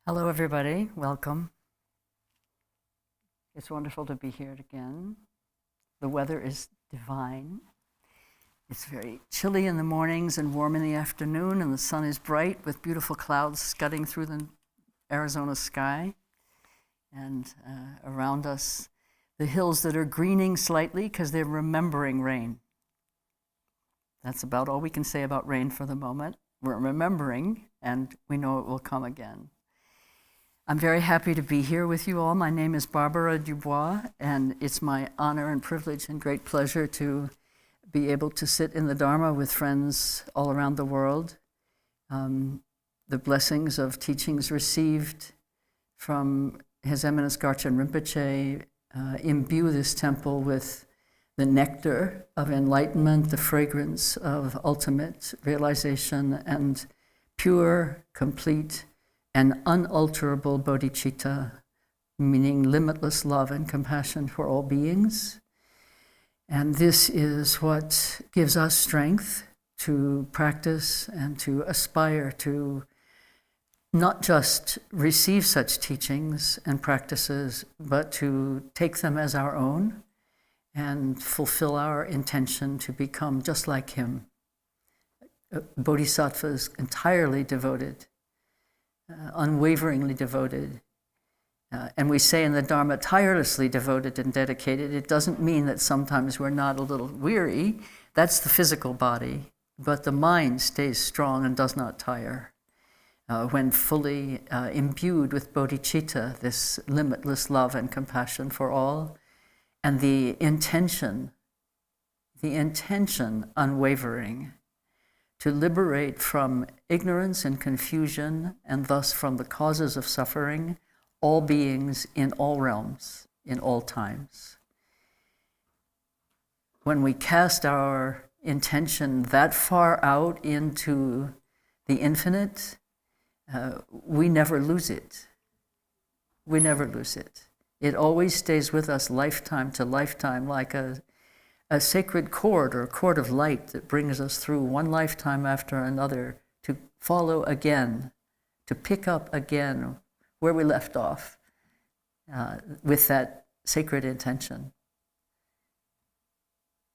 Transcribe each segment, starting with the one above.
Hello, everybody. Welcome. It's wonderful to be here again. The weather is divine. It's very chilly in the mornings and warm in the afternoon, and the sun is bright with beautiful clouds scudding through the Arizona sky. And around us, the hills that are greening slightly because they're remembering rain. That's about all we can say about rain for the moment. We're remembering, and we know it will come again. I'm very happy to be here with you all. My name is Barbara Dubois, and it's my honor and privilege and great pleasure to be able to sit in the Dharma with friends all around the world. The blessings of teachings received from His Eminence Garchen Rinpoche imbue this temple with the nectar of enlightenment, the fragrance of ultimate realization, and pure, complete, and unalterable bodhicitta, meaning limitless love and compassion for all beings. And this is what gives us strength to practice and to aspire to not just receive such teachings and practices, but to take them as our own and fulfill our intention to become just like him. Bodhisattvas entirely devoted, unwaveringly devoted. And we say in the Dharma, tirelessly devoted and dedicated. It doesn't mean that sometimes we're not a little weary. That's the physical body. But the mind stays strong and does not tire when fully imbued with bodhicitta, this limitless love and compassion for all, and the intention unwavering, to liberate from ignorance and confusion, and thus from the causes of suffering, all beings in all realms, in all times. When we cast our intention that far out into the infinite, we never lose it. We never lose it. It always stays with us lifetime to lifetime, like a sacred cord or a cord of light that brings us through one lifetime after another to follow again, to pick up again where we left off with that sacred intention.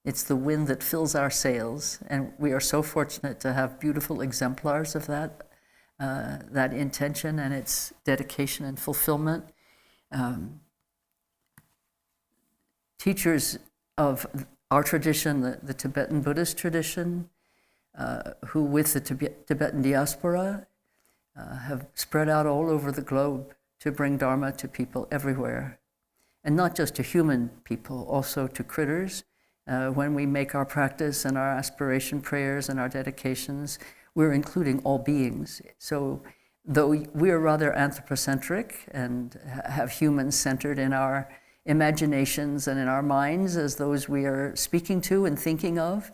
It's the wind that fills our sails, and we are so fortunate to have beautiful exemplars of that intention and its dedication and fulfillment. Teachers of our tradition, the Tibetan Buddhist tradition, who with the Tibetan diaspora have spread out all over the globe to bring Dharma to people everywhere. And not just to human people, also to critters. When we make our practice and our aspiration prayers and our dedications, we're including all beings. So though we are rather anthropocentric and have humans centered in our imaginations and in our minds as those we are speaking to and thinking of,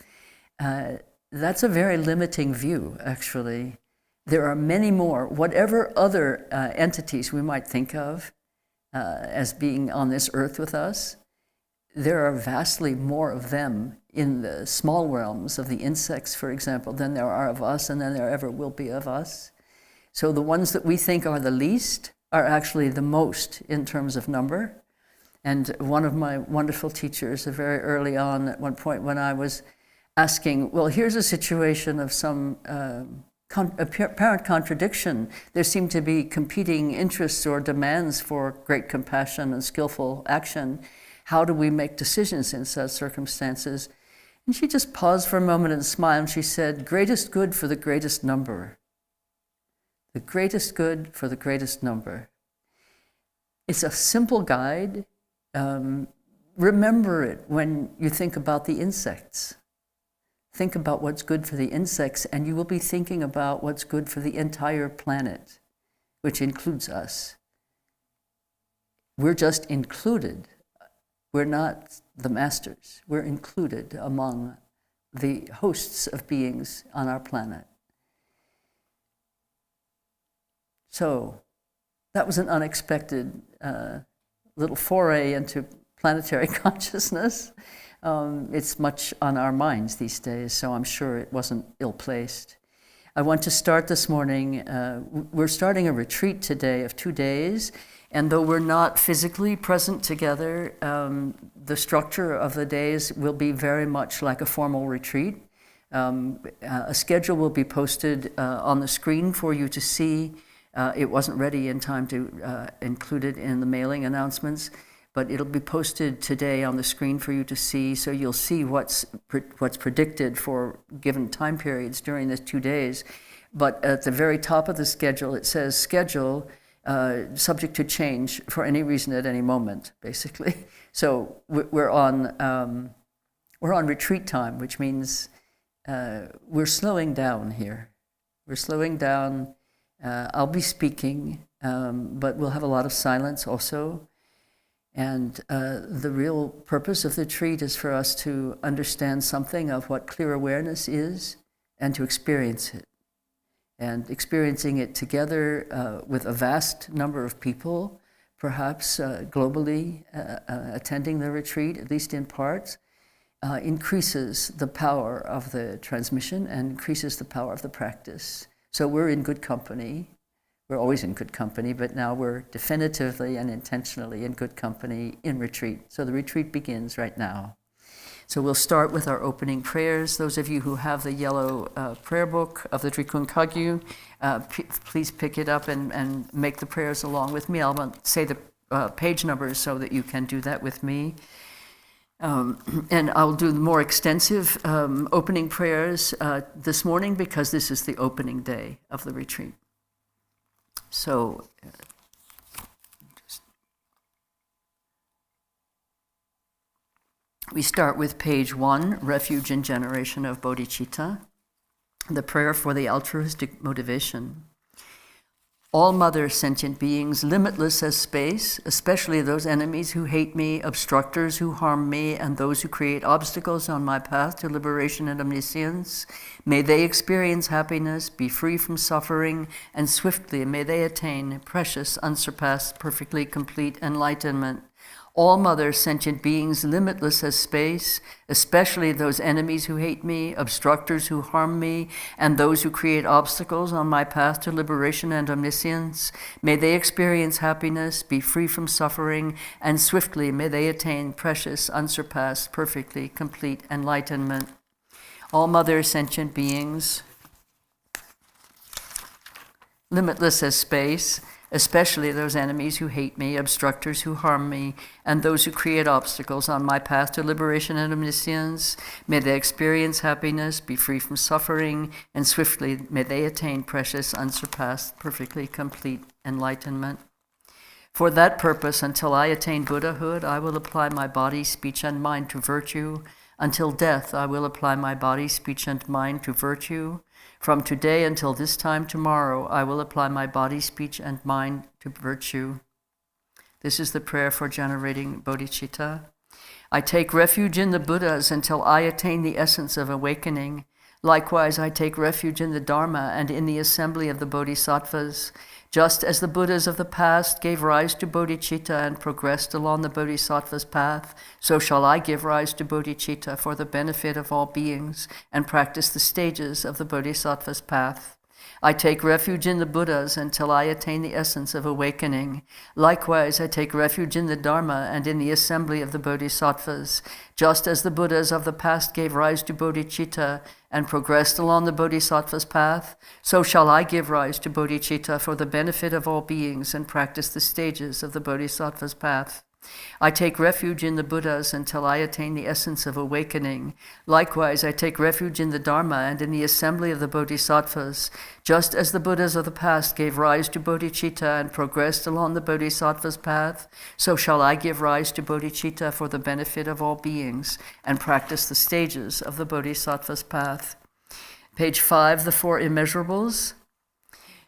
that's a very limiting view, actually. There are many more, whatever other entities we might think of as being on this earth with us, there are vastly more of them in the small realms of the insects, for example, than there are of us and than there ever will be of us. So the ones that we think are the least are actually the most in terms of number. And one of my wonderful teachers, very early on, at one point when I was asking, well, here's a situation of some apparent contradiction. There seem to be competing interests or demands for great compassion and skillful action. How do we make decisions in such circumstances? And she just paused for a moment and smiled, and she said, greatest good for the greatest number. The greatest good for the greatest number. It's a simple guide. Remember it when you think about the insects. Think about what's good for the insects, and you will be thinking about what's good for the entire planet, which includes us. We're just included. We're not the masters. We're included among the hosts of beings on our planet. So that was an unexpected little foray into planetary consciousness. It's much on our minds these days, so I'm sure it wasn't ill-placed. I want to start this morning. We're starting a retreat today of 2 days, and though we're not physically present together, the structure of the days will be very much like a formal retreat. A schedule will be posted on the screen for you to see. It wasn't ready in time to include it in the mailing announcements, but it'll be posted today on the screen for you to see, so you'll see what's predicted for given time periods during the 2 days. But at the very top of the schedule, it says schedule subject to change for any reason at any moment, basically. So we're on retreat time, which means we're slowing down here. We're slowing down. I'll be speaking, but we'll have a lot of silence also. And the real purpose of the retreat is for us to understand something of what clear awareness is and to experience it. And experiencing it together with a vast number of people, perhaps globally attending the retreat, at least in parts, increases the power of the transmission and increases the power of the practice. So we're in good company. We're always in good company, but now we're definitively and intentionally in good company in retreat. So the retreat begins right now. So we'll start with our opening prayers. Those of you who have the yellow prayer book of the Drikung Kagyu, please pick it up and make the prayers along with me. I'll say the page numbers so that you can do that with me. And I'll do more extensive opening prayers this morning because this is the opening day of the retreat. So, we start with page 1, Refuge and Generation of Bodhicitta, the prayer for the altruistic motivation. All mother sentient beings, limitless as space, especially those enemies who hate me, obstructors who harm me, and those who create obstacles on my path to liberation and omniscience, may they experience happiness, be free from suffering, and swiftly may they attain precious, unsurpassed, perfectly complete enlightenment. All mother sentient beings, limitless as space, especially those enemies who hate me, obstructors who harm me, and those who create obstacles on my path to liberation and omniscience, may they experience happiness, be free from suffering, and swiftly may they attain precious, unsurpassed, perfectly complete enlightenment. All mother sentient beings, limitless as space, especially those enemies who hate me, obstructors who harm me, and those who create obstacles on my path to liberation and omniscience, may they experience happiness, be free from suffering, and swiftly may they attain precious, unsurpassed, perfectly complete enlightenment. For that purpose, until I attain Buddhahood, I will apply my body, speech, and mind to virtue. Until death, I will apply my body, speech, and mind to virtue. From today until this time tomorrow, I will apply my body, speech, and mind to virtue. This is the prayer for generating bodhicitta. I take refuge in the Buddhas until I attain the essence of awakening. Likewise, I take refuge in the Dharma and in the assembly of the Bodhisattvas. Just as the Buddhas of the past gave rise to bodhicitta and progressed along the Bodhisattva's path, so shall I give rise to bodhicitta for the benefit of all beings and practice the stages of the Bodhisattva's path. I take refuge in the Buddhas until I attain the essence of awakening. Likewise, I take refuge in the Dharma and in the assembly of the Bodhisattvas. Just as the Buddhas of the past gave rise to bodhicitta and progressed along the Bodhisattva's path, so shall I give rise to bodhicitta for the benefit of all beings and practice the stages of the Bodhisattva's path. I take refuge in the Buddhas until I attain the essence of awakening. Likewise, I take refuge in the Dharma and in the assembly of the Bodhisattvas. Just as the Buddhas of the past gave rise to bodhicitta and progressed along the Bodhisattva's path, so shall I give rise to bodhicitta for the benefit of all beings and practice the stages of the Bodhisattva's path. Page 5, the Four Immeasurables.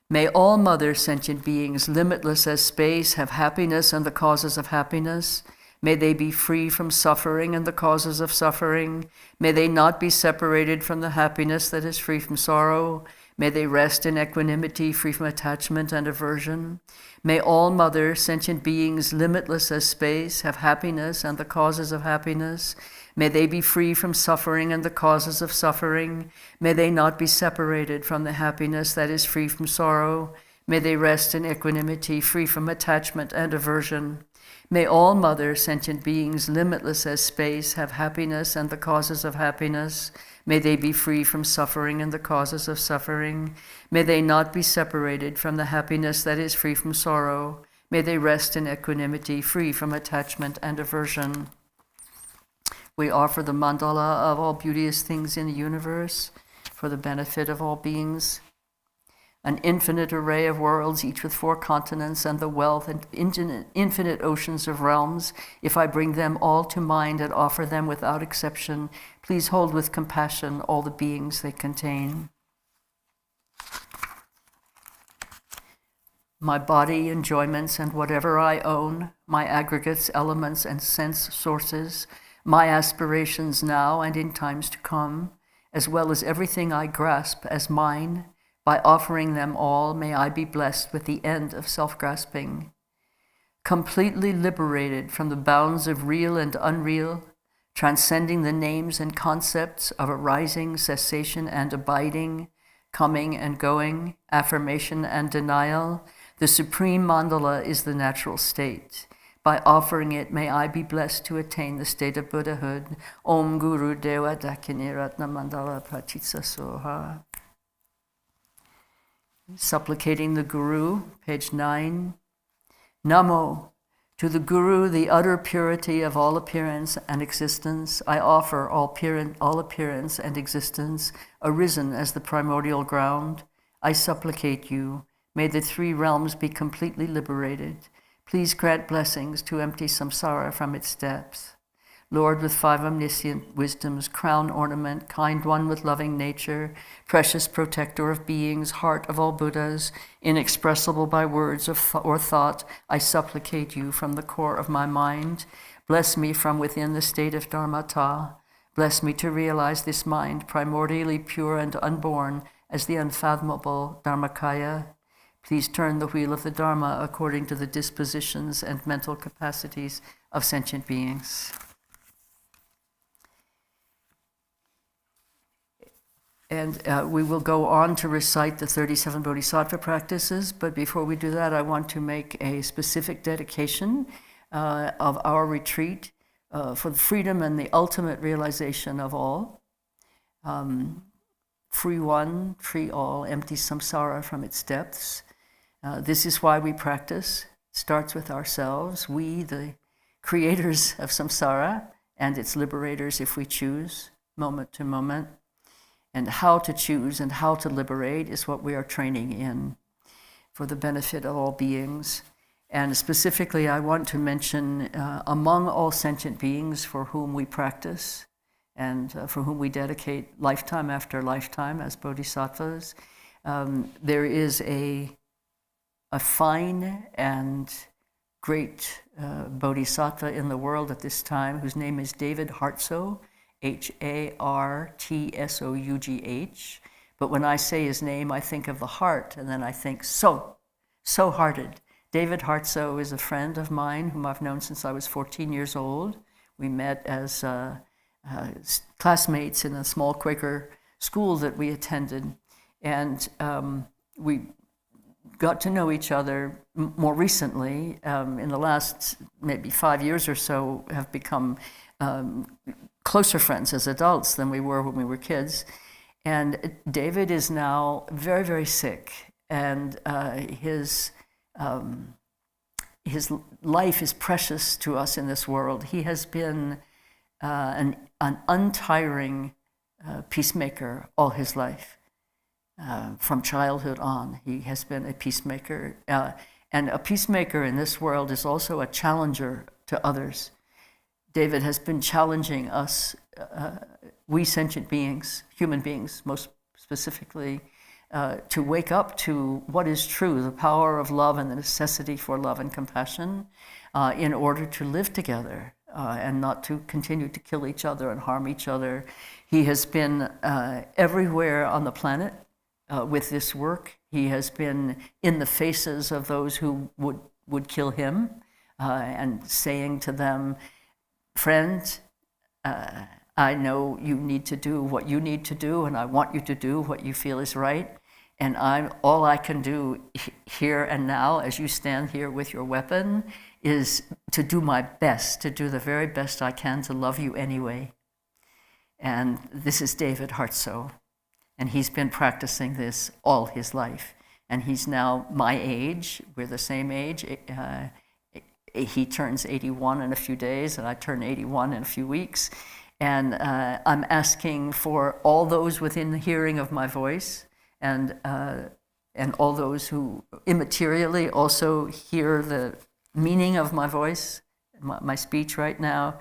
May all mother sentient beings, limitless as space, have happiness and the causes of happiness. May they be free from suffering and the causes of suffering. May they not be separated from the happiness that is free from sorrow. May they rest in equanimity, free from attachment and aversion. May all mother sentient beings, limitless as space, have happiness and the causes of happiness. May they be free from suffering and the causes of suffering. May they not be separated from the happiness that is free from sorrow. May they rest in equanimity, free from attachment and aversion. May all mother sentient beings, limitless as space, have happiness and the causes of happiness. May they be free from suffering and the causes of suffering. May they not be separated from the happiness that is free from sorrow. May they rest in equanimity, free from attachment and aversion. We offer the mandala of all beauteous things in the universe for the benefit of all beings. An infinite array of worlds, each with 4 continents, and the wealth and infinite oceans of realms. If I bring them all to mind and offer them without exception, please hold with compassion all the beings they contain. My body, enjoyments, and whatever I own, my aggregates, elements, and sense sources, my aspirations now and in times to come, as well as everything I grasp as mine, by offering them all, may I be blessed with the end of self-grasping. Completely liberated from the bounds of real and unreal, transcending the names and concepts of arising, cessation, and abiding, coming and going, affirmation and denial, the supreme mandala is the natural state. By offering it, may I be blessed to attain the state of Buddhahood. Om Guru Deva Dakini Ratna Mandala Pratitsa Soha. Supplicating the Guru, page 9. Namo. To the Guru, the utter purity of all appearance and existence, I offer all appearance and existence, arisen as the primordial ground. I supplicate you. May the 3 realms be completely liberated. Please grant blessings to empty samsara from its depths. Lord with 5 omniscient wisdoms, crown ornament, kind one with loving nature, precious protector of beings, heart of all Buddhas, inexpressible by words or thought, I supplicate you from the core of my mind. Bless me from within the state of Dharmata. Bless me to realize this mind, primordially pure and unborn, as the unfathomable Dharmakaya. Please turn the wheel of the Dharma according to the dispositions and mental capacities of sentient beings. And we will go on to recite the 37 Bodhisattva practices, but before we do that, I want to make a specific dedication of our retreat for the freedom and the ultimate realization of all. Free one, free all, empty samsara from its depths. This is why we practice. It starts with ourselves, we, the creators of samsara, and its liberators if we choose, moment to moment. And how to choose and how to liberate is what we are training in for the benefit of all beings. And specifically, I want to mention among all sentient beings for whom we practice and for whom we dedicate lifetime after lifetime as bodhisattvas, there is a fine and great bodhisattva in the world at this time whose name is David Hartsough, Hartsough. But when I say his name, I think of the heart, and then I think so-hearted. David Hartsough is a friend of mine whom I've known since I was 14 years old. We met as classmates in a small Quaker school that we attended, and we got to know each other more recently. In the last maybe 5 years or so, have become closer friends as adults than we were when we were kids. And David is now very, very sick, and his life is precious to us in this world. He has been an untiring peacemaker all his life. From childhood on, he has been a peacemaker. And a peacemaker in this world is also a challenger to others. David has been challenging us, we sentient beings, human beings most specifically, to wake up to what is true, the power of love and the necessity for love and compassion in order to live together and not to continue to kill each other and harm each other. He has been everywhere on the planet with this work. He has been in the faces of those who would kill him and saying to them, friend, I know you need to do what you need to do, and I want you to do what you feel is right. And all I can do here and now, as you stand here with your weapon, is to do my best, to do the very best I can to love you anyway. And this is David Hartsoe, and he's been practicing this all his life. And he's now my age, we're the same age. He turns 81 in a few days, and I turn 81 in a few weeks. And I'm asking for all those within the hearing of my voice, and all those who immaterially also hear the meaning of my voice, my speech right now,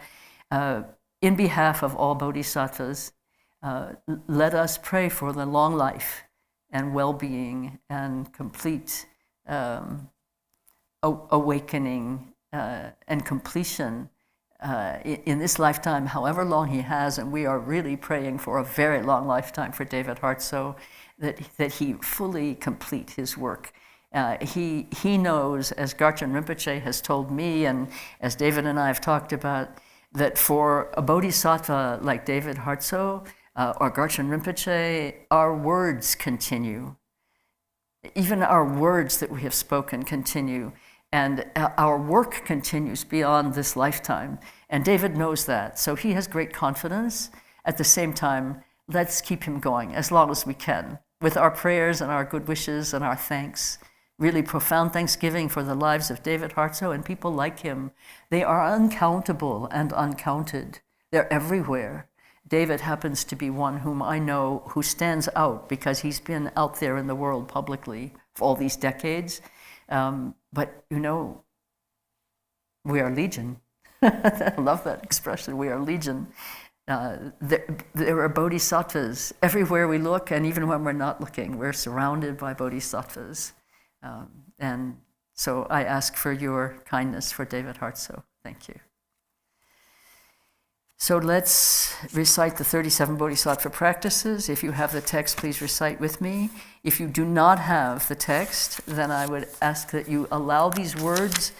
in behalf of all bodhisattvas, let us pray for the long life and well-being and complete awakening and completion in this lifetime, however long he has. And we are really praying for a very long lifetime for David Hartsoe, that he fully complete his work. He knows, as Garchen Rinpoche has told me, and as David and I have talked about, that for a bodhisattva like David Hartsoe or Garchen Rinpoche, our words continue. Even our words that we have spoken continue, and our work continues beyond this lifetime. And David knows that, so he has great confidence. At the same time, let's keep him going as long as we can, with our prayers and our good wishes and our thanks. Really profound thanksgiving for the lives of David Hartsoe and people like him. They are uncountable and uncounted. They're everywhere. David happens to be one whom I know who stands out because he's been out there in the world publicly for all these decades. But, you know, we are legion. I love that expression, we are legion. There are bodhisattvas everywhere we look, and even when we're not looking, we're surrounded by bodhisattvas. And so I ask for your kindness for David Hartsoe. Thank you. So let's recite the 37 Bodhisattva practices. If you have the text, please recite with me. If you do not have the text, then I would ask that you allow these words,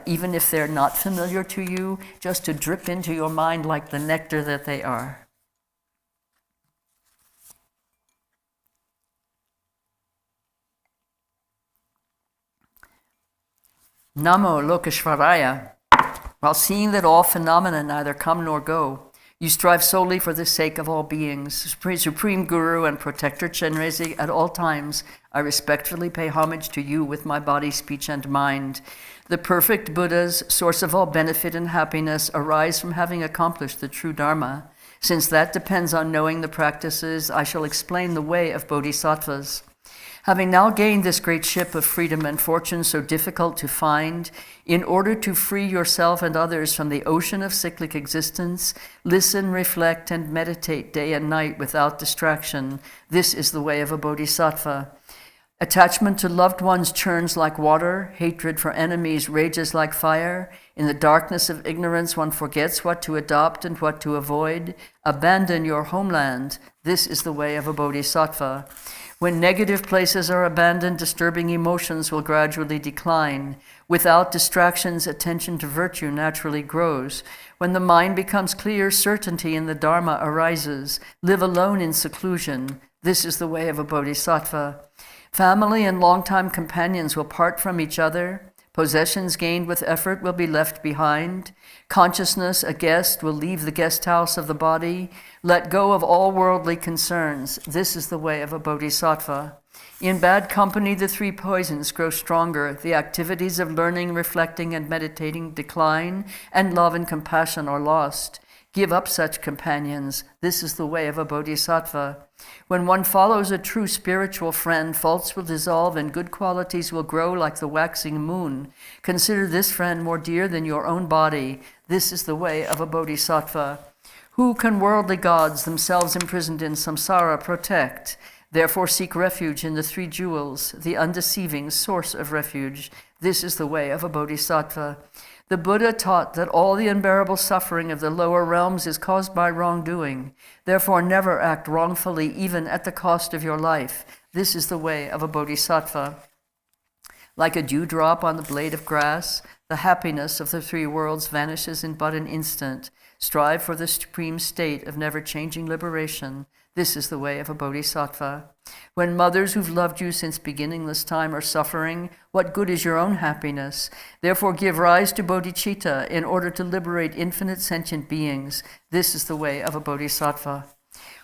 even if they're not familiar to you, just to drip into your mind like the nectar that they are. Namo Lokeshvaraya. While seeing that all phenomena neither come nor go, you strive solely for the sake of all beings. Supreme Guru and Protector Chenrezig, at all times, I respectfully pay homage to you with my body, speech, and mind. The perfect Buddhas, source of all benefit and happiness, arise from having accomplished the true Dharma. Since that depends on knowing the practices, I shall explain the way of bodhisattvas. Having now gained this great ship of freedom and fortune so difficult to find, in order to free yourself and others from the ocean of cyclic existence, listen, reflect, and meditate day and night without distraction. This is the way of a bodhisattva. Attachment to loved ones churns like water. Hatred for enemies rages like fire. In the darkness of ignorance, one forgets what to adopt and what to avoid. Abandon your homeland. This is the way of a bodhisattva. When negative places are abandoned, disturbing emotions will gradually decline. Without distractions, attention to virtue naturally grows. When the mind becomes clear, certainty in the Dharma arises. Live alone in seclusion. This is the way of a bodhisattva. Family and longtime companions will part from each other. Possessions gained with effort will be left behind. Consciousness, a guest, will leave the guest house of the body. Let go of all worldly concerns. This is the way of a bodhisattva. In bad company, the three poisons grow stronger. The activities of learning, reflecting, and meditating decline, and love and compassion are lost. Give up such companions. This is the way of a bodhisattva. When one follows a true spiritual friend, faults will dissolve and good qualities will grow like the waxing moon. Consider this friend more dear than your own body. This is the way of a bodhisattva. Who can worldly gods, themselves imprisoned in samsara, protect? Therefore seek refuge in the three jewels, the undeceiving source of refuge. This is the way of a bodhisattva. The Buddha taught that all the unbearable suffering of the lower realms is caused by wrongdoing. Therefore, never act wrongfully, even at the cost of your life. This is the way of a bodhisattva. Like a dewdrop on the blade of grass, the happiness of the three worlds vanishes in but an instant. Strive for the supreme state of never-changing liberation. This is the way of a bodhisattva. When mothers who've loved you since beginningless time are suffering, what good is your own happiness? Therefore give rise to bodhicitta in order to liberate infinite sentient beings. This is the way of a bodhisattva.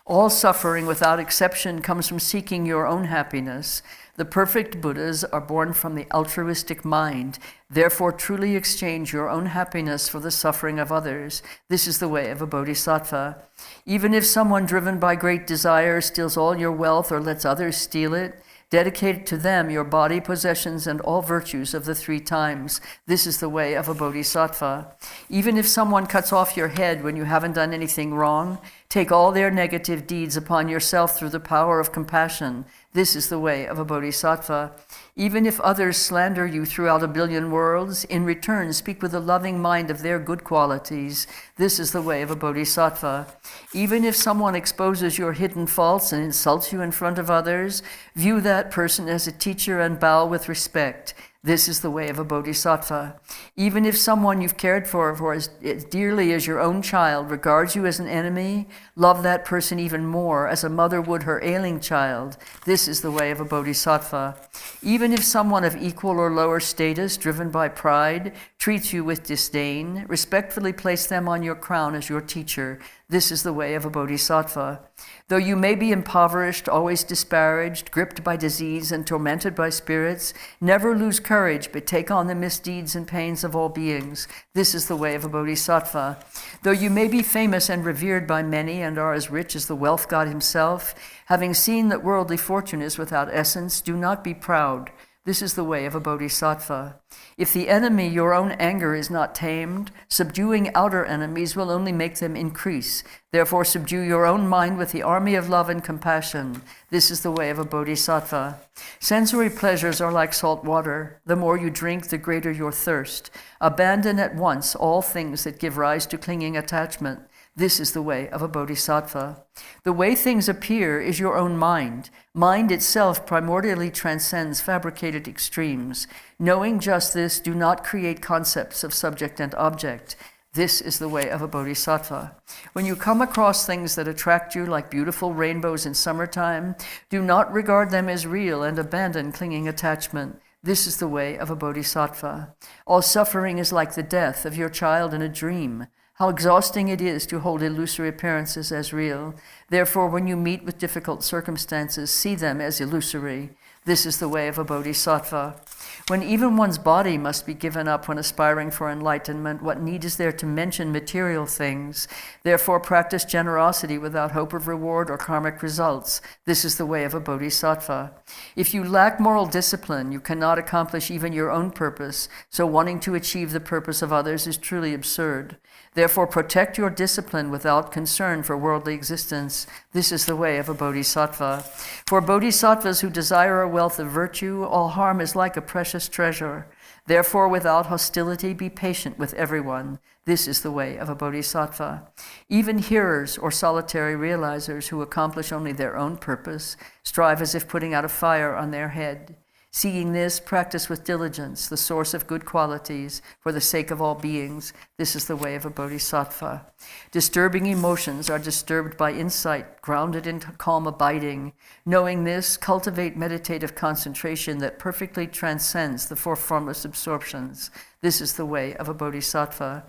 All suffering without exception comes from seeking your own happiness. The perfect Buddhas are born from the altruistic mind. Therefore, truly exchange your own happiness for the suffering of others. This is the way of a bodhisattva. Even if someone driven by great desire steals all your wealth or lets others steal it, dedicate to them your body, possessions, and all virtues of the 3 times. This is the way of a bodhisattva. Even if someone cuts off your head when you haven't done anything wrong, take all their negative deeds upon yourself through the power of compassion. This is the way of a bodhisattva. Even if others slander you throughout 1 billion worlds, in return speak with a loving mind of their good qualities. This is the way of a bodhisattva. Even if someone exposes your hidden faults and insults you in front of others, view that person as a teacher and bow with respect. This is the way of a bodhisattva. Even if someone you've cared for as dearly as your own child regards you as an enemy, love that person even more as a mother would her ailing child. This is the way of a bodhisattva. Even if someone of equal or lower status, driven by pride, treats you with disdain, respectfully place them on your crown as your teacher. This is the way of a bodhisattva. Though you may be impoverished, always disparaged, gripped by disease, and tormented by spirits, never lose courage, but take on the misdeeds and pains of all beings. This is the way of a bodhisattva. Though you may be famous and revered by many and are as rich as the wealth god himself, having seen that worldly fortune is without essence, do not be proud. This is the way of a bodhisattva. If the enemy, your own anger, is not tamed, subduing outer enemies will only make them increase. Therefore, subdue your own mind with the army of love and compassion. This is the way of a bodhisattva. Sensory pleasures are like salt water. The more you drink, the greater your thirst. Abandon at once all things that give rise to clinging attachment. This is the way of a bodhisattva. The way things appear is your own mind. Mind itself primordially transcends fabricated extremes. Knowing just this, do not create concepts of subject and object. This is the way of a bodhisattva. When you come across things that attract you like beautiful rainbows in summertime, do not regard them as real and abandon clinging attachment. This is the way of a bodhisattva. All suffering is like the death of your child in a dream. How exhausting it is to hold illusory appearances as real. Therefore, when you meet with difficult circumstances, see them as illusory. This is the way of a bodhisattva. When even one's body must be given up when aspiring for enlightenment, what need is there to mention material things? Therefore, practice generosity without hope of reward or karmic results. This is the way of a bodhisattva. If you lack moral discipline, you cannot accomplish even your own purpose, so wanting to achieve the purpose of others is truly absurd. Therefore, protect your discipline without concern for worldly existence. This is the way of a bodhisattva. For bodhisattvas who desire a wealth of virtue, all harm is like a precious treasure. Therefore, without hostility, be patient with everyone. This is the way of a bodhisattva. Even hearers or solitary realizers who accomplish only their own purpose strive as if putting out a fire on their head. Seeking this, practice with diligence, the source of good qualities, for the sake of all beings. This is the way of a bodhisattva. Disturbing emotions are disturbed by insight, grounded in calm abiding. Knowing this, cultivate meditative concentration that perfectly transcends the 4 formless absorptions. This is the way of a bodhisattva.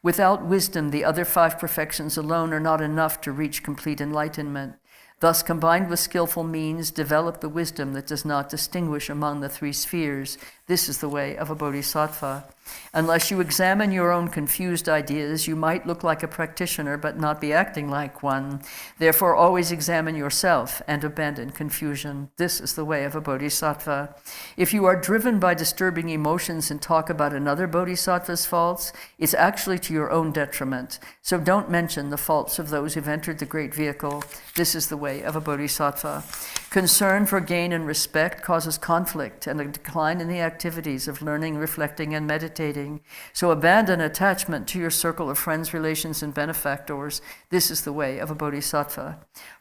Without wisdom, the other 5 perfections alone are not enough to reach complete enlightenment. Thus, combined with skillful means, develop the wisdom that does not distinguish among the 3 spheres. This is the way of a bodhisattva. Unless you examine your own confused ideas, you might look like a practitioner but not be acting like one. Therefore, always examine yourself and abandon confusion. This is the way of a bodhisattva. If you are driven by disturbing emotions and talk about another bodhisattva's faults, it's actually to your own detriment. So don't mention the faults of those who've entered the great vehicle. This is the way of a bodhisattva. Concern for gain and respect causes conflict and a decline in the activity activities of learning, reflecting, and meditating. So abandon attachment to your circle of friends, relations, and benefactors. This is the way of a bodhisattva.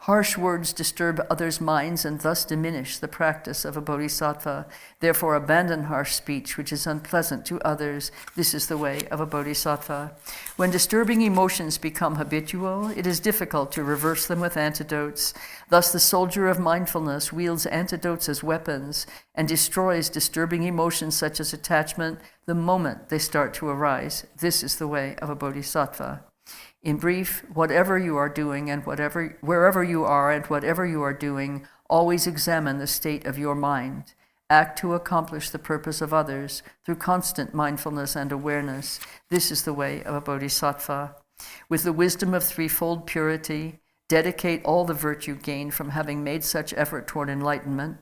Harsh words disturb others' minds and thus diminish the practice of a bodhisattva. Therefore, abandon harsh speech, which is unpleasant to others. This is the way of a bodhisattva. When disturbing emotions become habitual, it is difficult to reverse them with antidotes. Thus, the soldier of mindfulness wields antidotes as weapons and destroys disturbing emotions such as attachment the moment they start to arise. This is the way of a bodhisattva. In brief, whatever you are doing and wherever you are and whatever you are doing, always examine the state of your mind. Act to accomplish the purpose of others through constant mindfulness and awareness. This is the way of a bodhisattva. With the wisdom of threefold purity, dedicate all the virtue gained from having made such effort toward enlightenment.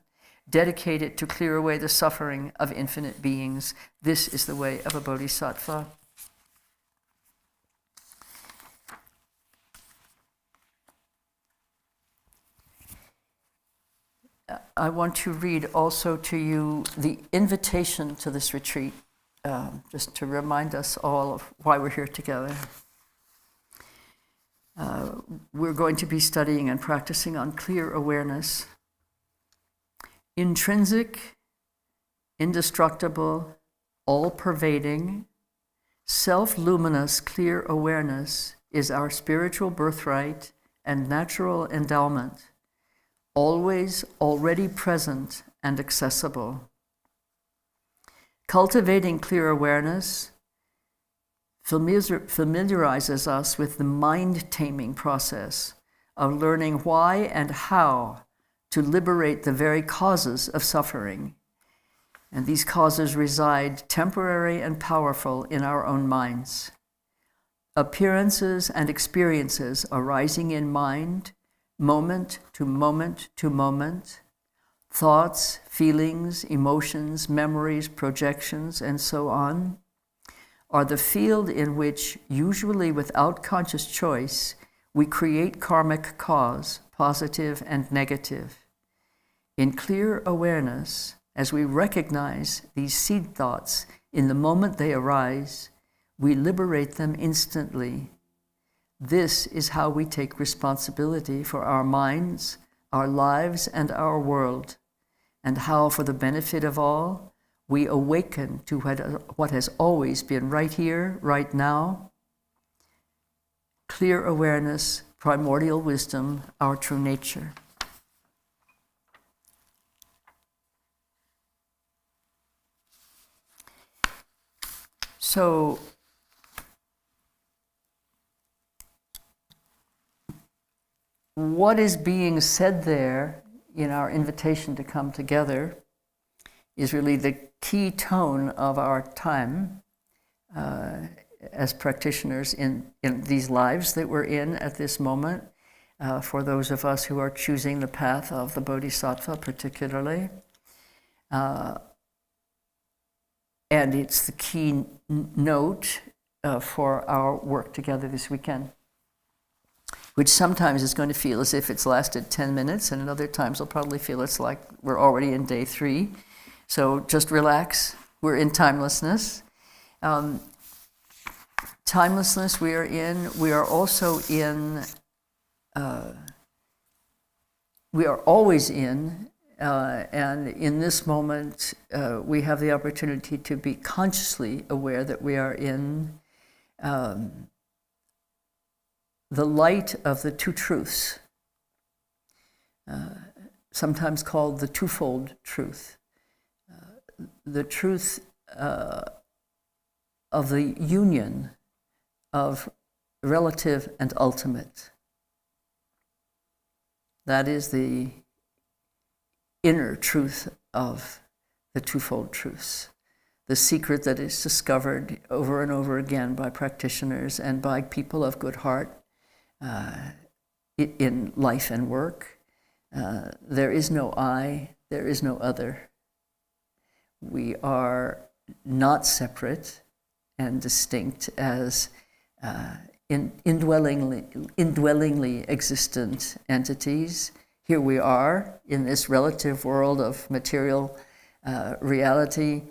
Dedicate it to clear away the suffering of infinite beings. This is the way of a bodhisattva. I want to read also to you the invitation to this retreat, just to remind us all of why we're here together. We're going to be studying and practicing on clear awareness. Intrinsic, indestructible, all-pervading, self-luminous clear awareness is our spiritual birthright and natural endowment, always already present and accessible. Cultivating clear awareness familiarizes us with the mind-taming process of learning why and how to liberate the very causes of suffering. And these causes reside temporary and powerful in our own minds. Appearances and experiences arising in mind, moment to moment to moment, thoughts, feelings, emotions, memories, projections, and so on, are the field in which, usually without conscious choice, we create karmic cause, positive and negative. In clear awareness, as we recognize these seed thoughts in the moment they arise, we liberate them instantly. This is how we take responsibility for our minds, our lives, and our world, and how, for the benefit of all, we awaken to what has always been right here, right now. Clear awareness, primordial wisdom, our true nature. So, what is being said there in our invitation to come together is really the key tone of our time as practitioners in these lives that we're in at this moment, for those of us who are choosing the path of the Bodhisattva particularly. And it's the key note for our work together this weekend, which sometimes is going to feel as if it's lasted 10 minutes, and at other times will probably feel it's like we're already in day 3. So just relax. We're in timelessness. Timelessness we are in. We are also in, we are always in, and in this moment, we have the opportunity to be consciously aware that we are in the light of the two truths, sometimes called the twofold truth. The truth of the union of relative and ultimate. That is the inner truth of the twofold truths. The secret that is discovered over and over again by practitioners and by people of good heart in life and work. There is no I, there is no other. We are not separate and distinct as indwellingly existent entities. Here we are in this relative world of material reality,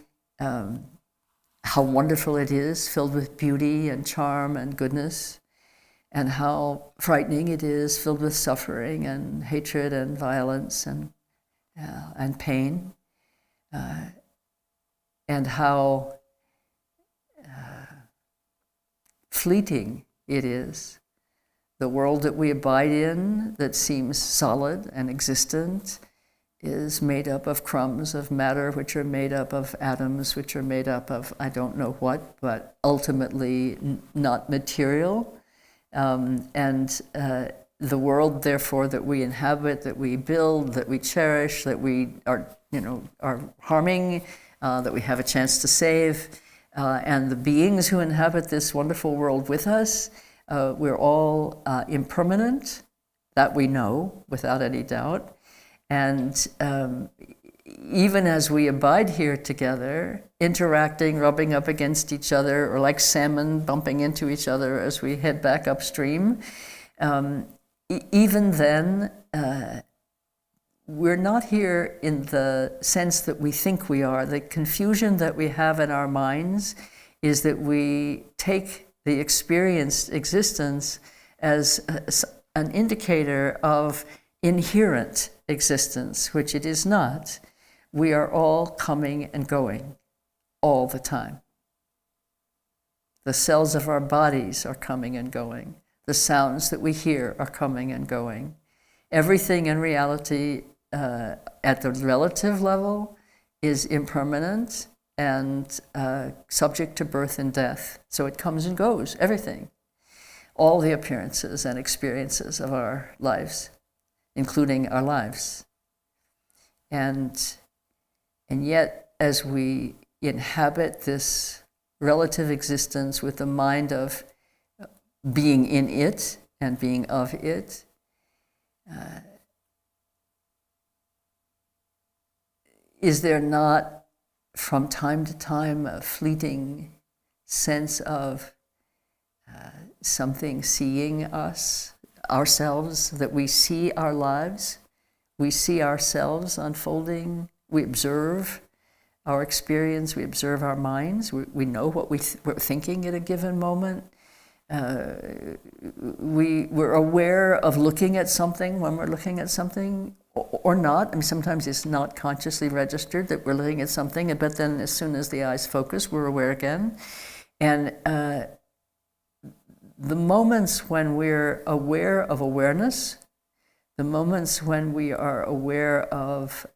how wonderful it is, filled with beauty and charm and goodness, and how frightening it is, filled with suffering and hatred and violence and pain, and how fleeting it is. The world that we abide in, that seems solid and existent, is made up of crumbs of matter, which are made up of atoms, which are made up of I don't know what, but ultimately not material. The world, therefore, that we inhabit, that we build, that we cherish, that we are harming, that we have a chance to save, and the beings who inhabit this wonderful world with us, we're all impermanent, that we know without any doubt. And even as we abide here together, interacting, rubbing up against each other, or like salmon bumping into each other as we head back upstream, even then, we're not here in the sense that we think we are. The confusion that we have in our minds is that we take the experienced existence as an indicator of inherent existence, which it is not. We are all coming and going all the time. The cells of our bodies are coming and going. The sounds that we hear are coming and going. Everything in reality at the relative level is impermanent and subject to birth and death. So it comes and goes, everything. All the appearances and experiences of our lives, including our lives. And yet, as we inhabit this relative existence with the mind of being in it and being of it, is there not, from time to time, a fleeting sense of something seeing us, ourselves, that we see our lives, we see ourselves unfolding, we observe our experience, we observe our minds, we know what we're thinking at a given moment. We're aware of looking at something when we're looking at something, or not. I mean, sometimes it's not consciously registered that we're looking at something, but then as soon as the eyes focus, we're aware again. And the moments when we're aware of awareness, the moments when we are aware of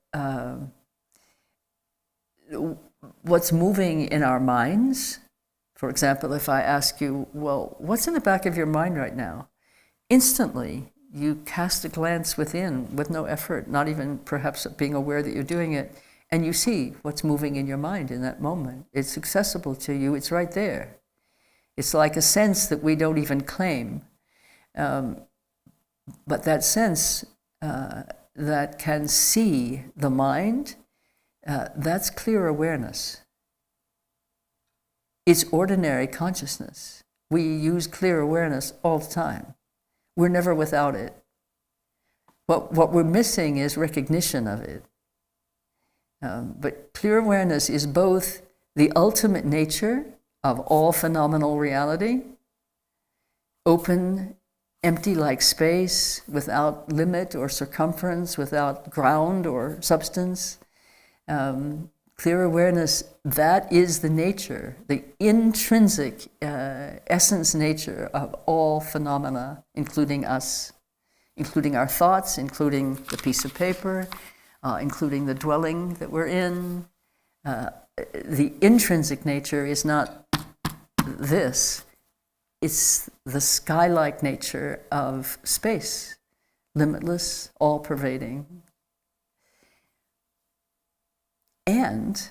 what's moving in our minds. For example, if I ask you, well, what's in the back of your mind right now? Instantly, you cast a glance within with no effort, not even perhaps being aware that you're doing it, and you see what's moving in your mind in that moment. It's accessible to you, it's right there. It's like a sense that we don't even claim. But that sense that can see the mind, that's clear awareness. It's ordinary consciousness. We use clear awareness all the time. We're never without it. What we're missing is recognition of it. But clear awareness is both the ultimate nature of all phenomenal reality, open, empty-like space, without limit or circumference, without ground or substance. Clear awareness, that is the nature, the intrinsic essence nature of all phenomena, including us, including our thoughts, including the piece of paper, including the dwelling that we're in. The intrinsic nature is not this, it's the sky-like nature of space, limitless, all-pervading. And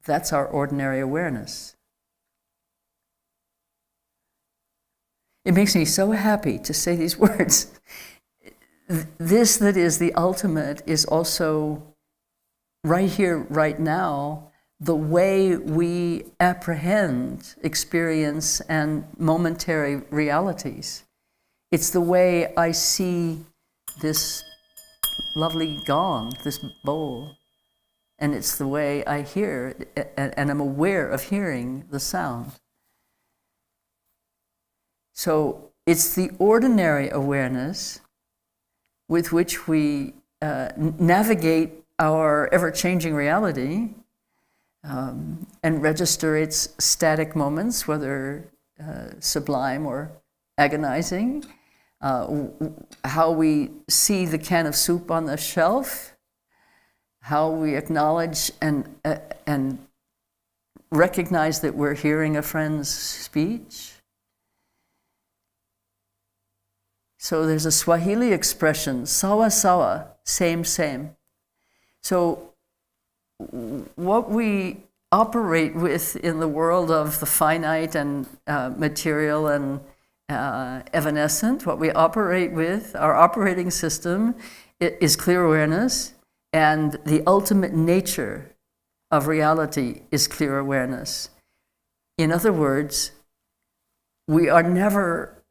that's our ordinary awareness. It makes me so happy to say these words. This that is the ultimate is also right here, right now, the way we apprehend, experience, and momentary realities. It's the way I see this lovely gong, this bowl. and it's the way I hear, and I'm aware of hearing the sound. So it's the ordinary awareness with which we navigate our ever-changing reality and register its static moments, whether sublime or agonizing. How we see the can of soup on the shelf, how we acknowledge and recognize that we're hearing a friend's speech. So there's a Swahili expression, sawa sawa, same, same. So what we operate with in the world of the finite and material and evanescent, what we operate with, our operating system, is clear awareness, and the ultimate nature of reality is clear awareness. In other words, we are never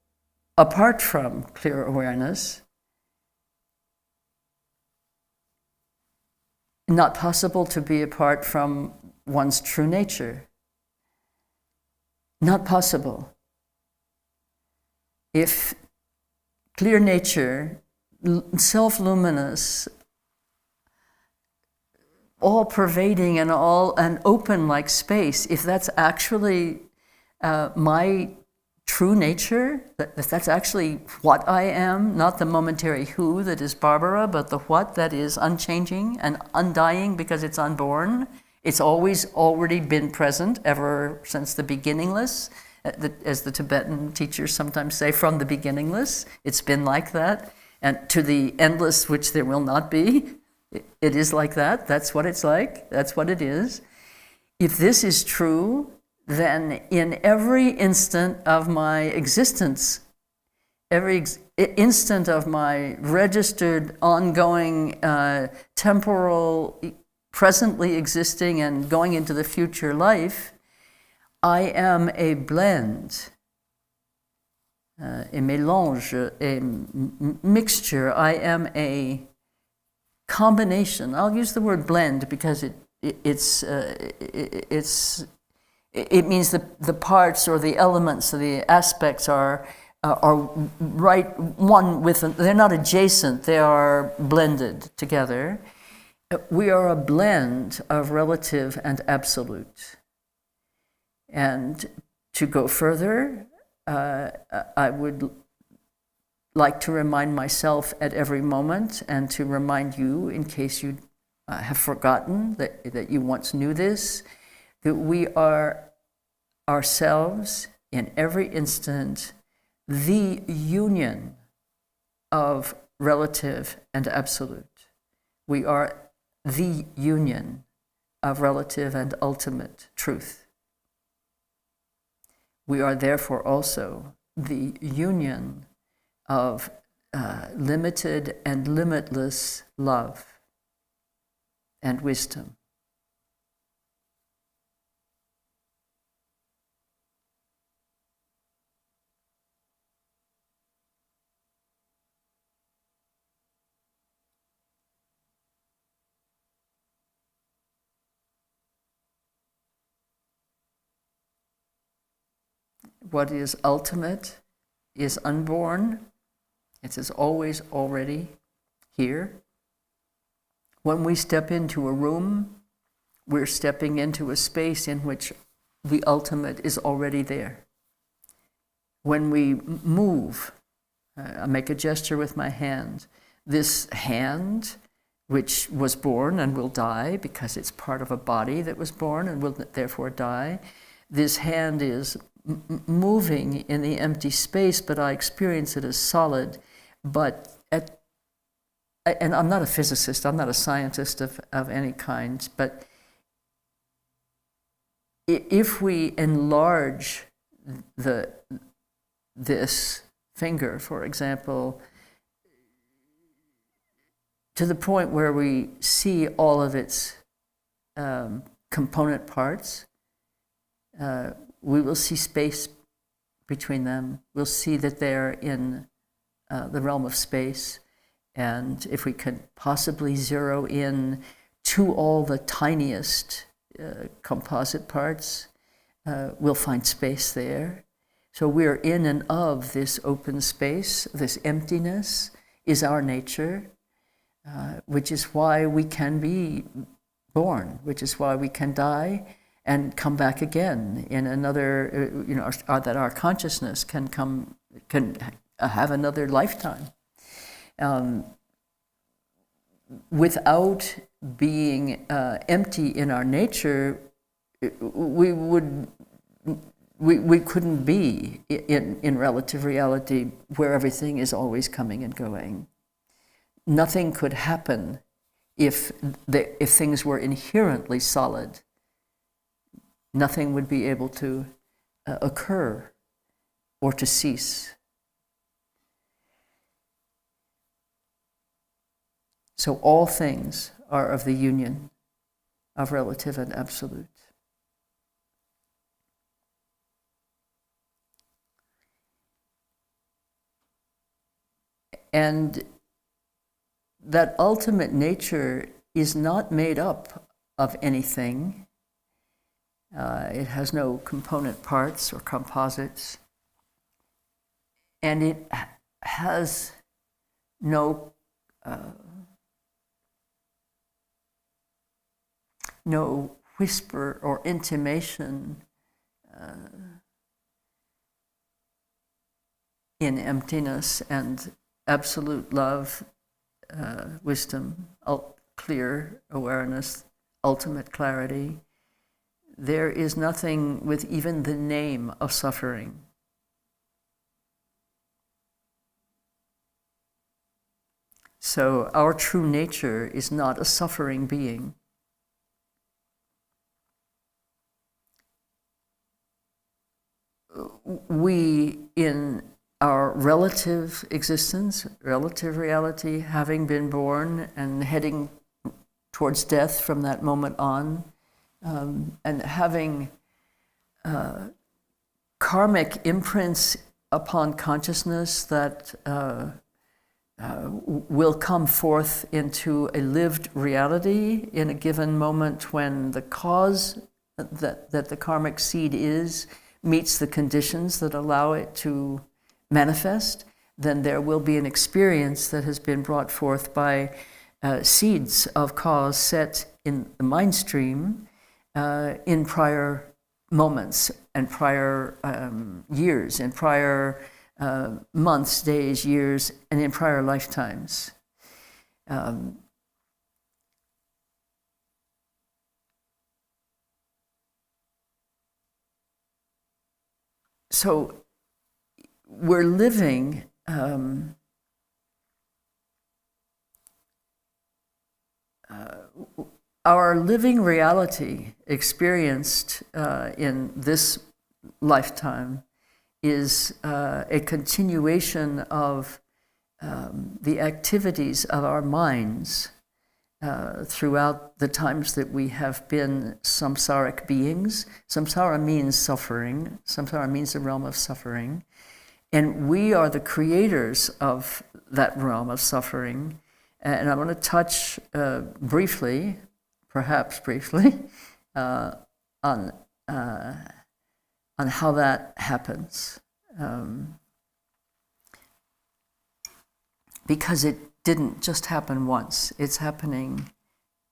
apart from clear awareness. Not possible to be apart from one's true nature. Not possible. If clear nature, self-luminous, all-pervading and open like space, if that's actually my true nature, if that's actually what I am, not the momentary who that is Barbara, but the what that is unchanging and undying because it's unborn, it's always already been present ever since the beginningless. As the Tibetan teachers sometimes say, from the beginningless, it's been like that. And to the endless, which there will not be, it is like that. That's what it's like. That's what it is. If this is true, then in every instant of my existence, every instant of my registered, ongoing, temporal, presently existing and going into the future life, I am a blend, a mélange, a mixture. I am a combination. I'll use the word blend because it means the parts or the elements or the aspects are right one with. They're not adjacent. They are blended together. We are a blend of relative and absolute. And to go further, I would like to remind myself at every moment, and to remind you, in case you have forgotten that you once knew this, that we are ourselves in every instant the union of relative and absolute. We are the union of relative and ultimate truth. We are therefore also the union of limited and limitless love and wisdom. What is ultimate is unborn. It is always already here. When we step into a room, we're stepping into a space in which the ultimate is already there. When we move, I make a gesture with my hand. This hand, which was born and will die because it's part of a body that was born and will therefore die, this hand is moving in the empty space, but I experience it as solid. But and I'm not a physicist, I'm not a scientist of any kind, but if we enlarge this finger, for example, to the point where we see all of its component parts, we will see space between them. We'll see that they're in the realm of space. And if we could possibly zero in to all the tiniest composite parts, we'll find space there. So we're in and of this open space. This emptiness is our nature, which is why we can be born, which is why we can die and come back again in another, that our consciousness can have another lifetime. Without being empty in our nature, we couldn't be in relative reality where everything is always coming and going. Nothing could happen if things were inherently solid. Nothing would be able to occur or to cease. So all things are of the union of relative and absolute. And that ultimate nature is not made up of anything. It has no component parts or composites. And it has no whisper or intimation in emptiness and absolute love, wisdom, clear awareness, ultimate clarity. There is nothing with even the name of suffering. So our true nature is not a suffering being. We, in our relative existence, relative reality, having been born and heading towards death from that moment on, and having karmic imprints upon consciousness that will come forth into a lived reality in a given moment when the cause that the karmic seed is meets the conditions that allow it to manifest, then there will be an experience that has been brought forth by seeds of cause set in the mind stream in prior moments and prior years, in prior months, days, years, and in prior lifetimes. So we're living our living reality experienced in this lifetime is a continuation of the activities of our minds throughout the times that we have been samsaric beings. Samsara means suffering. Samsara means the realm of suffering. And we are the creators of that realm of suffering. And I want to touch briefly, perhaps briefly, on how that happens. Because it didn't just happen once. It's happening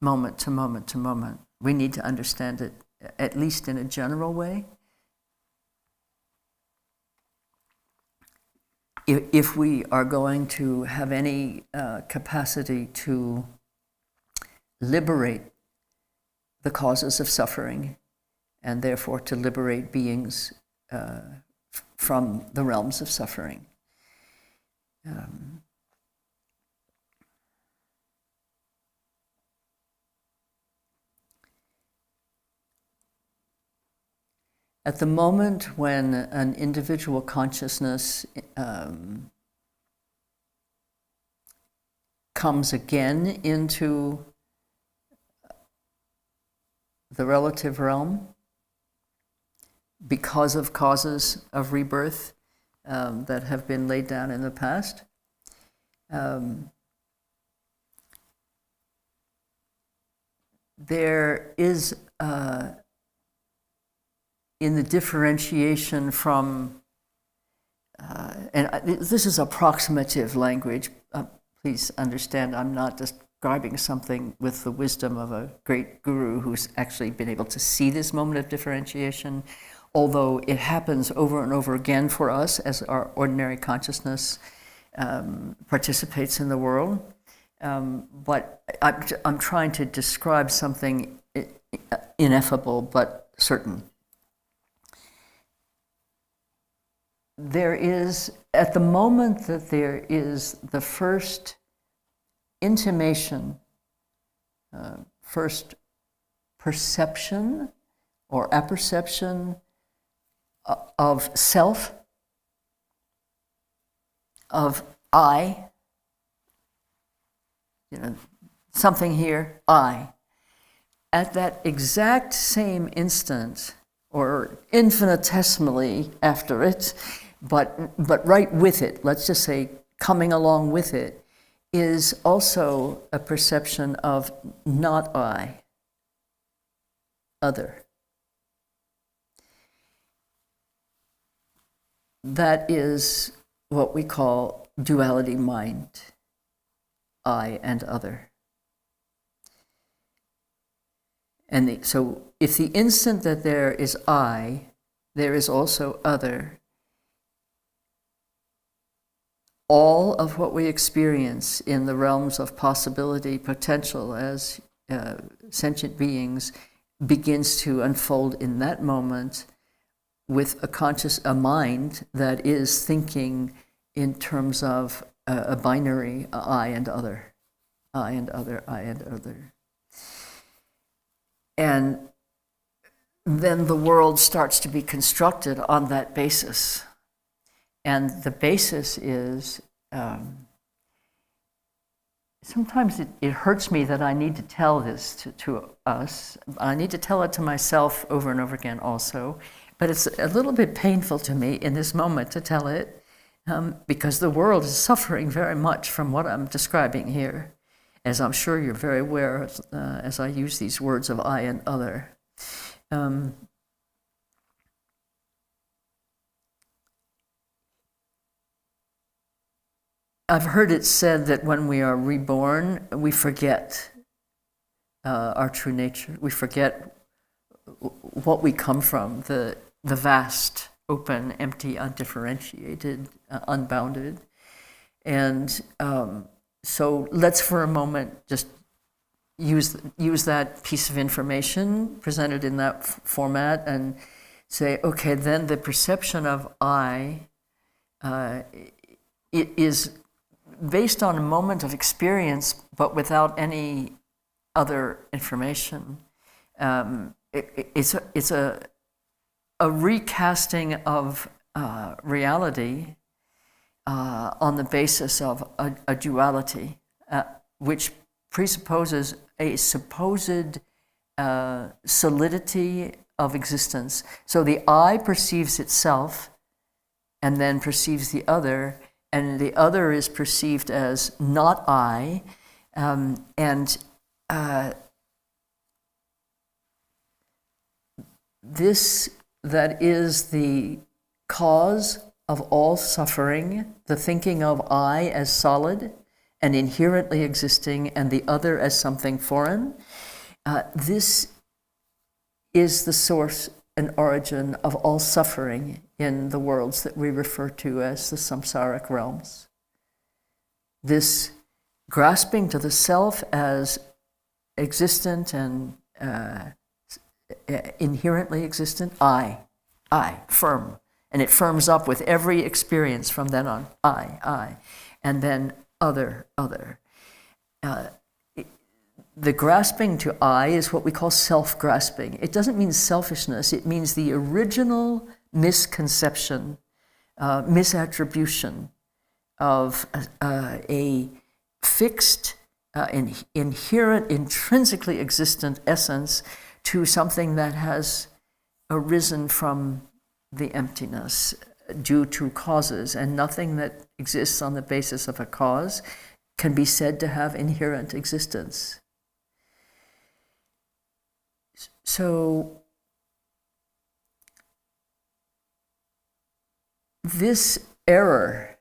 moment to moment to moment. We need to understand it, at least in a general way. If we are going to have any capacity to liberate the causes of suffering, and therefore to liberate beings from the realms of suffering. At the moment when an individual consciousness comes again into the relative realm because of causes of rebirth that have been laid down in the past, there is, in the differentiation from, this is approximative language, please understand, I'm not describing something with the wisdom of a great guru who's actually been able to see this moment of differentiation, although it happens over and over again for us as our ordinary consciousness participates in the world. But I'm trying to describe something ineffable but certain. There is, at the moment that there is the first intimation, first perception or apperception of self, of I, something here, I. At that exact same instant, or infinitesimally after it, but right with it, let's just say coming along with it, is also a perception of not I, other. That is what we call duality mind, I and other. And so if the instant that there is I, there is also other, all of what we experience in the realms of possibility, potential as sentient beings begins to unfold in that moment with a mind that is thinking in terms of a binary, I and other, I and other, I and other. And then the world starts to be constructed on that basis. And the basis is, sometimes it hurts me that I need to tell this to us. I need to tell it to myself over and over again also. But it's a little bit painful to me in this moment to tell it, because the world is suffering very much from what I'm describing here, as I'm sure you're very aware as I use these words of I and other. I've heard it said that when we are reborn, we forget our true nature. We forget what we come from, the vast, open, empty, undifferentiated, unbounded. And so let's for a moment just use that piece of information presented in that format and say, okay, then the perception of I, it is based on a moment of experience, but without any other information. It's a recasting of reality on the basis of a duality, which presupposes a supposed solidity of existence. So the I perceives itself and then perceives the other, and the other is perceived as not I, this that is the cause of all suffering, the thinking of I as solid and inherently existing and the other as something foreign, this is the source and origin of all suffering in the worlds that we refer to as the samsaric realms. This grasping to the self as existent and inherently existent, I, firm. And it firms up with every experience from then on, I. And then other. The grasping to I is what we call self-grasping. It doesn't mean selfishness, it means the original misconception, misattribution of a fixed, inherent, intrinsically existent essence to something that has arisen from the emptiness due to causes, and nothing that exists on the basis of a cause can be said to have inherent existence. So this error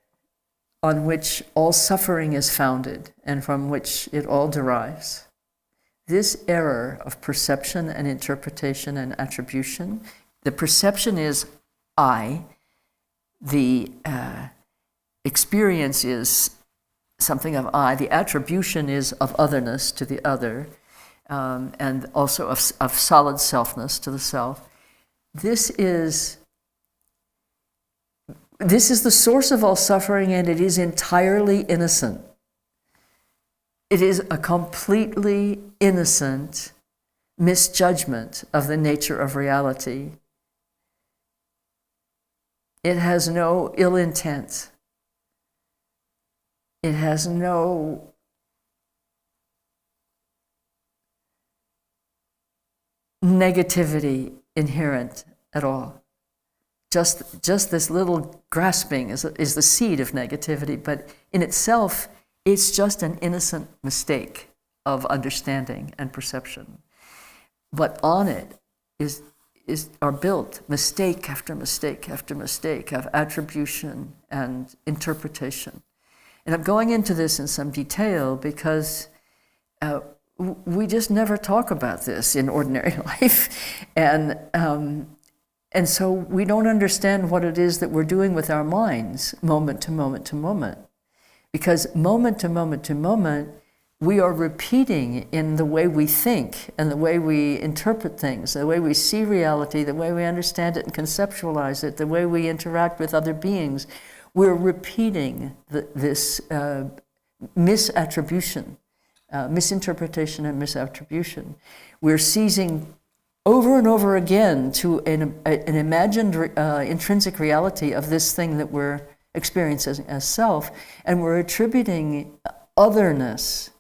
on which all suffering is founded and from which it all derives, this error of perception and interpretation and attribution, the perception is I, the experience is something of I, the attribution is of otherness to the other, and also of solid selfness to the self. This is the source of all suffering, and it is entirely innocent. It is a completely innocent misjudgment of the nature of reality. It has no ill intent. It has no negativity inherent at all. Just this little grasping is the seed of negativity, but in itself, it's just an innocent mistake of understanding and perception. But on it are built mistake after mistake after mistake of attribution and interpretation. And I'm going into this in some detail because we just never talk about this in ordinary life. And so we don't understand what it is that we're doing with our minds moment to moment to moment. Because moment to moment to moment, we are repeating in the way we think and the way we interpret things, the way we see reality, the way we understand it and conceptualize it, the way we interact with other beings. We're repeating this misattribution, misinterpretation and misattribution. We're seizing over and over again to an imagined intrinsic reality of this thing that we're experiencing as self, and we're attributing otherness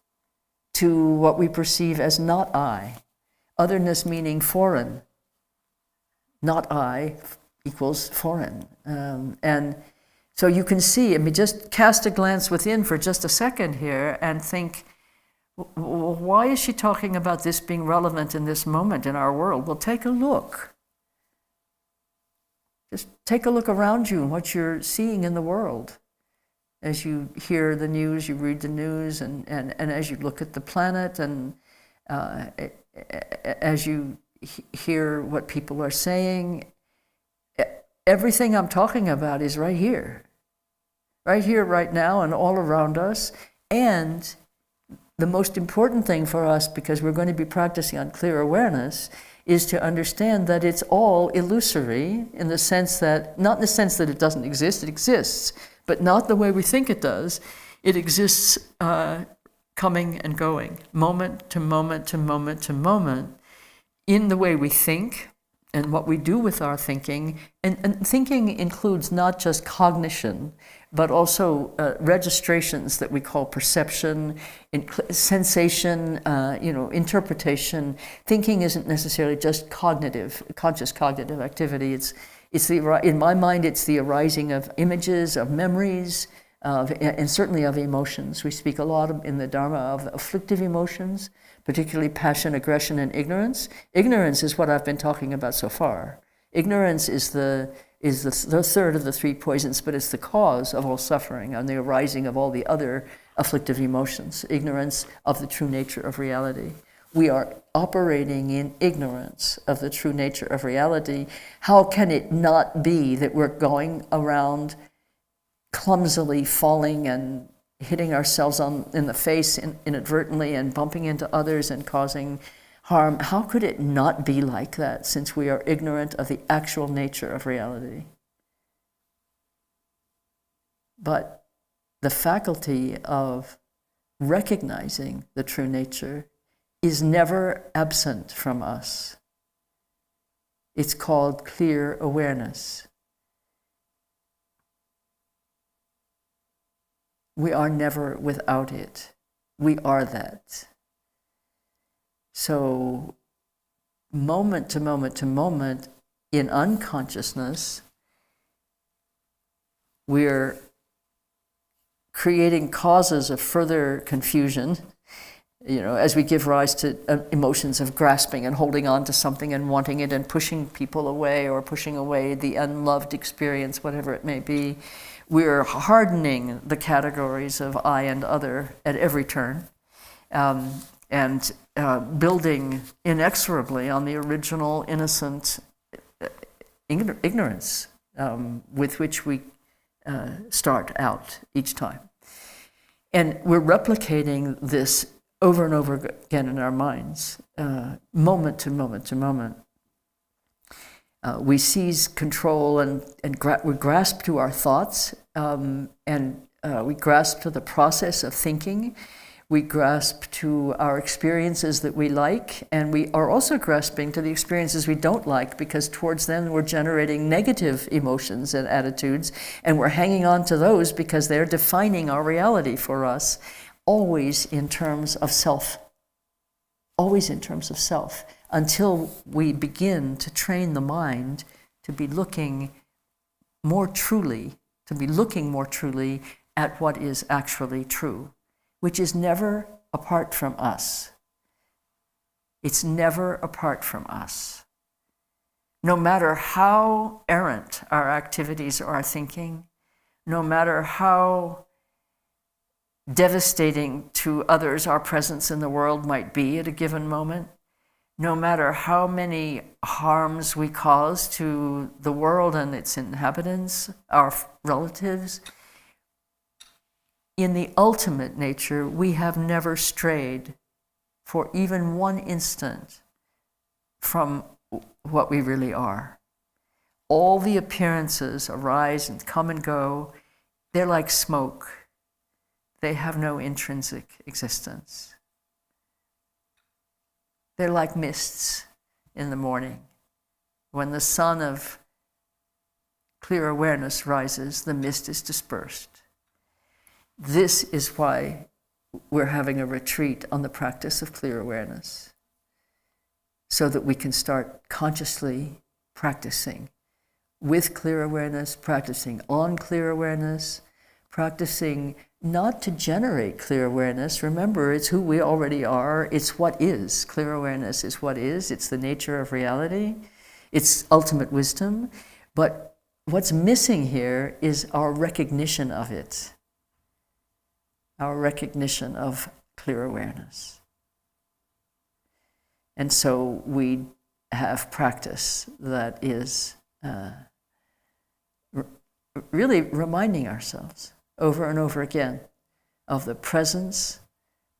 to what we perceive as not I. Otherness meaning foreign. Not I equals foreign. And so you can see, just cast a glance within for just a second here and think, why is she talking about this being relevant in this moment in our world? Well, take a look. Just take a look around you and what you're seeing in the world. As you hear the news, you read the news, and as you look at the planet, and as you hear what people are saying, everything I'm talking about is right here, right now, and all around us. And the most important thing for us, because we're going to be practicing on clear awareness, is to understand that it's all illusory in the sense that, not in the sense that it doesn't exist, it exists, but not the way we think it does. It exists coming and going, moment to moment to moment to moment, in the way we think and what we do with our thinking. And thinking includes not just cognition, but also registrations that we call perception, sensation, interpretation. Thinking isn't necessarily just conscious cognitive activity. In my mind, it's the arising of images, of memories, and certainly of emotions. We speak a lot in the Dharma of afflictive emotions, particularly passion, aggression, and ignorance. Ignorance is what I've been talking about so far. Ignorance is the third of the three poisons, but it's the cause of all suffering and the arising of all the other afflictive emotions. Ignorance of the true nature of reality. We are operating in ignorance of the true nature of reality. How can it not be that we're going around clumsily falling and hitting ourselves in the face inadvertently and bumping into others and causing harm? How could it not be like that, since we are ignorant of the actual nature of reality? But the faculty of recognizing the true nature is never absent from us. It's called clear awareness. We are never without it. We are that. So, moment to moment to moment, in unconsciousness, we're creating causes of further confusion as we give rise to emotions of grasping and holding on to something and wanting it and pushing people away or pushing away the unloved experience, whatever it may be, we're hardening the categories of I and other at every turn, and building inexorably on the original innocent ignorance with which we start out each time. And we're replicating this over and over again in our minds, moment to moment to moment. We seize control and we grasp to our thoughts, and we grasp to the process of thinking. We grasp to our experiences that we like, and we are also grasping to the experiences we don't like, because towards them we're generating negative emotions and attitudes, and we're hanging on to those because they're defining our reality for us, always in terms of self. Always in terms of self, until we begin to train the mind to be looking more truly at what is actually true, which is never apart from us. It's never apart from us. No matter how errant our activities or our thinking, no matter how devastating to others our presence in the world might be at a given moment, no matter how many harms we cause to the world and its inhabitants, our relatives, in the ultimate nature, we have never strayed for even one instant from what we really are. All the appearances arise and come and go. They're like smoke. They have no intrinsic existence. They're like mists in the morning. When the sun of clear awareness rises, the mist is dispersed. This is why we're having a retreat on the practice of clear awareness, so that we can start consciously practicing with clear awareness, practicing on clear awareness, practicing not to generate clear awareness. Remember, it's who we already are. It's what is. Clear awareness is what is. It's the nature of reality. It's ultimate wisdom. But what's missing here is our recognition of it. Our recognition of clear awareness. And so we have practice that is really reminding ourselves over and over again of the presence,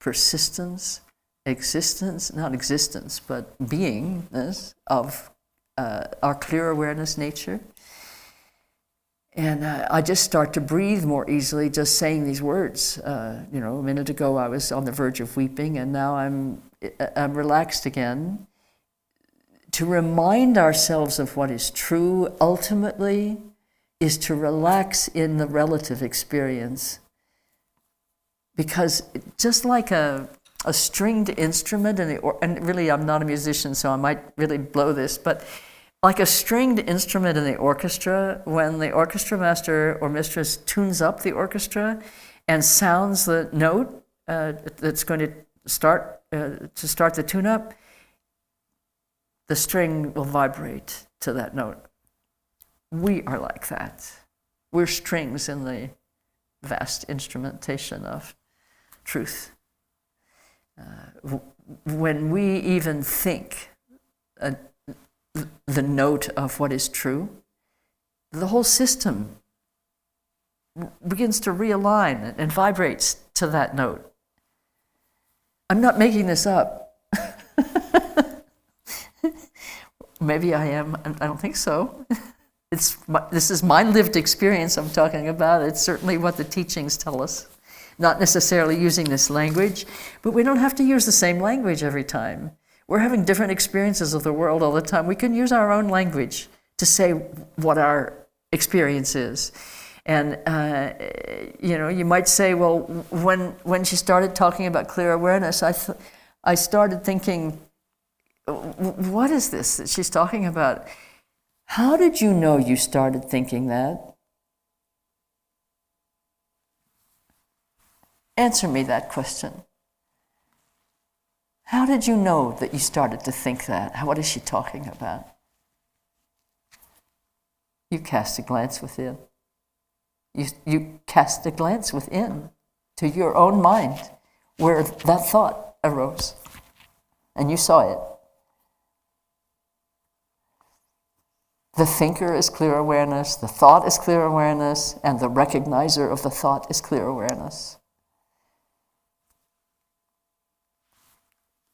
persistence, existence, not existence, but beingness of our clear awareness nature. And I just start to breathe more easily just saying these words. A minute ago I was on the verge of weeping, and now I'm relaxed again. To remind ourselves of what is true ultimately is to relax in the relative experience. Because just like a stringed instrument, and really I'm not a musician, so I might really blow this, but like a stringed instrument in the orchestra, when the orchestra master or mistress tunes up the orchestra and sounds the note that's going to start the tune-up, the string will vibrate to that note. We are like that. We're strings in the vast instrumentation of truth. When we even think the note of what is true, the whole system begins to realign and vibrates to that note. I'm not making this up. Maybe I am. I don't think so. This is my lived experience I'm talking about. It's certainly what the teachings tell us. Not necessarily using this language, but we don't have to use the same language every time. We're having different experiences of the world all the time. We can use our own language to say what our experience is. And, you might say, well, when she started talking about clear awareness, I started thinking, what is this that she's talking about? How did you know you started thinking that? Answer me that question. How did you know that you started to think that? What is she talking about? You cast a glance within. You cast a glance within to your own mind where that thought arose, and you saw it. The thinker is clear awareness, the thought is clear awareness, and the recognizer of the thought is clear awareness.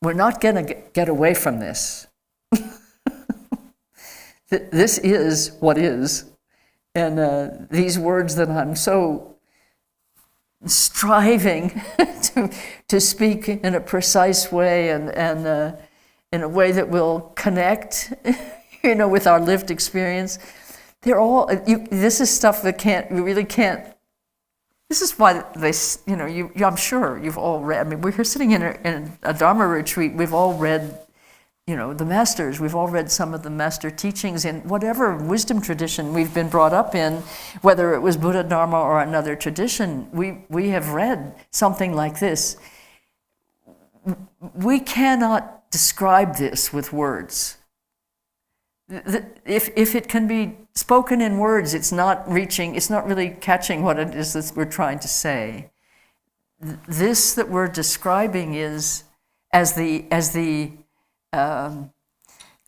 We're not going to get away from this. This is what is. And these words that I'm so striving to speak in a precise way and in a way that will connect, with our lived experience, they're all, this is stuff that you really can't. This is why I'm sure you've all read. I mean, we're here sitting in a Dharma retreat. We've all read, the masters. We've all read some of the master teachings in whatever wisdom tradition we've been brought up in, whether it was Buddha, Dharma, or another tradition. We have read something like this. We cannot describe this with words. If it can be spoken in words, it's not really catching what it is that we're trying to say. This that we're describing is as the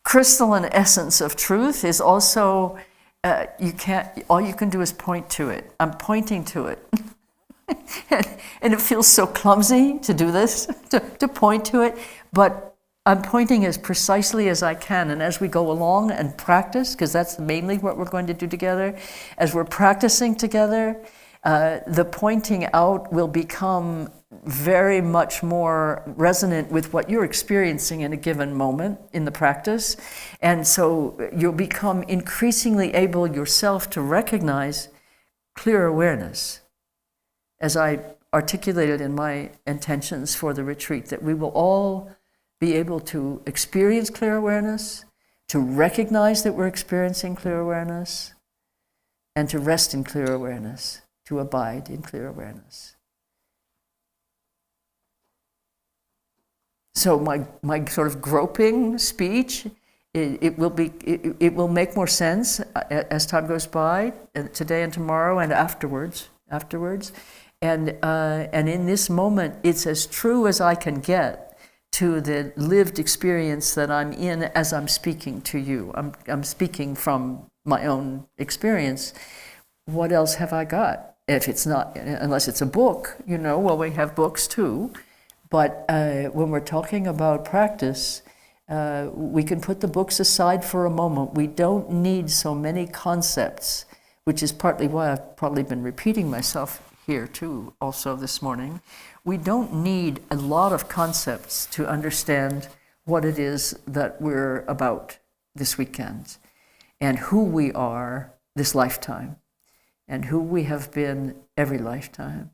crystalline essence of truth is also, all you can do is point to it. I'm pointing to it. and it feels so clumsy to do this, to point to it, but I'm pointing as precisely as I can, and as we go along and practice, because that's mainly what we're going to do together, as we're practicing together, the pointing out will become very much more resonant with what you're experiencing in a given moment in the practice. And so you'll become increasingly able yourself to recognize clear awareness. As I articulated in my intentions for the retreat, that we will all be able to experience clear awareness, to recognize that we're experiencing clear awareness, and to rest in clear awareness, to abide in clear awareness. So my sort of groping speech, it will make more sense as time goes by, today and tomorrow and afterwards. And in this moment, it's as true as I can get to the lived experience that I'm in as I'm speaking to you. I'm speaking from my own experience. What else have I got? If it's not, unless it's a book, well, we have books too. But when we're talking about practice, we can put the books aside for a moment. We don't need so many concepts, which is partly why I've probably been repeating myself here too, also this morning. We don't need a lot of concepts to understand what it is that we're about this weekend, and who we are this lifetime, and who we have been every lifetime,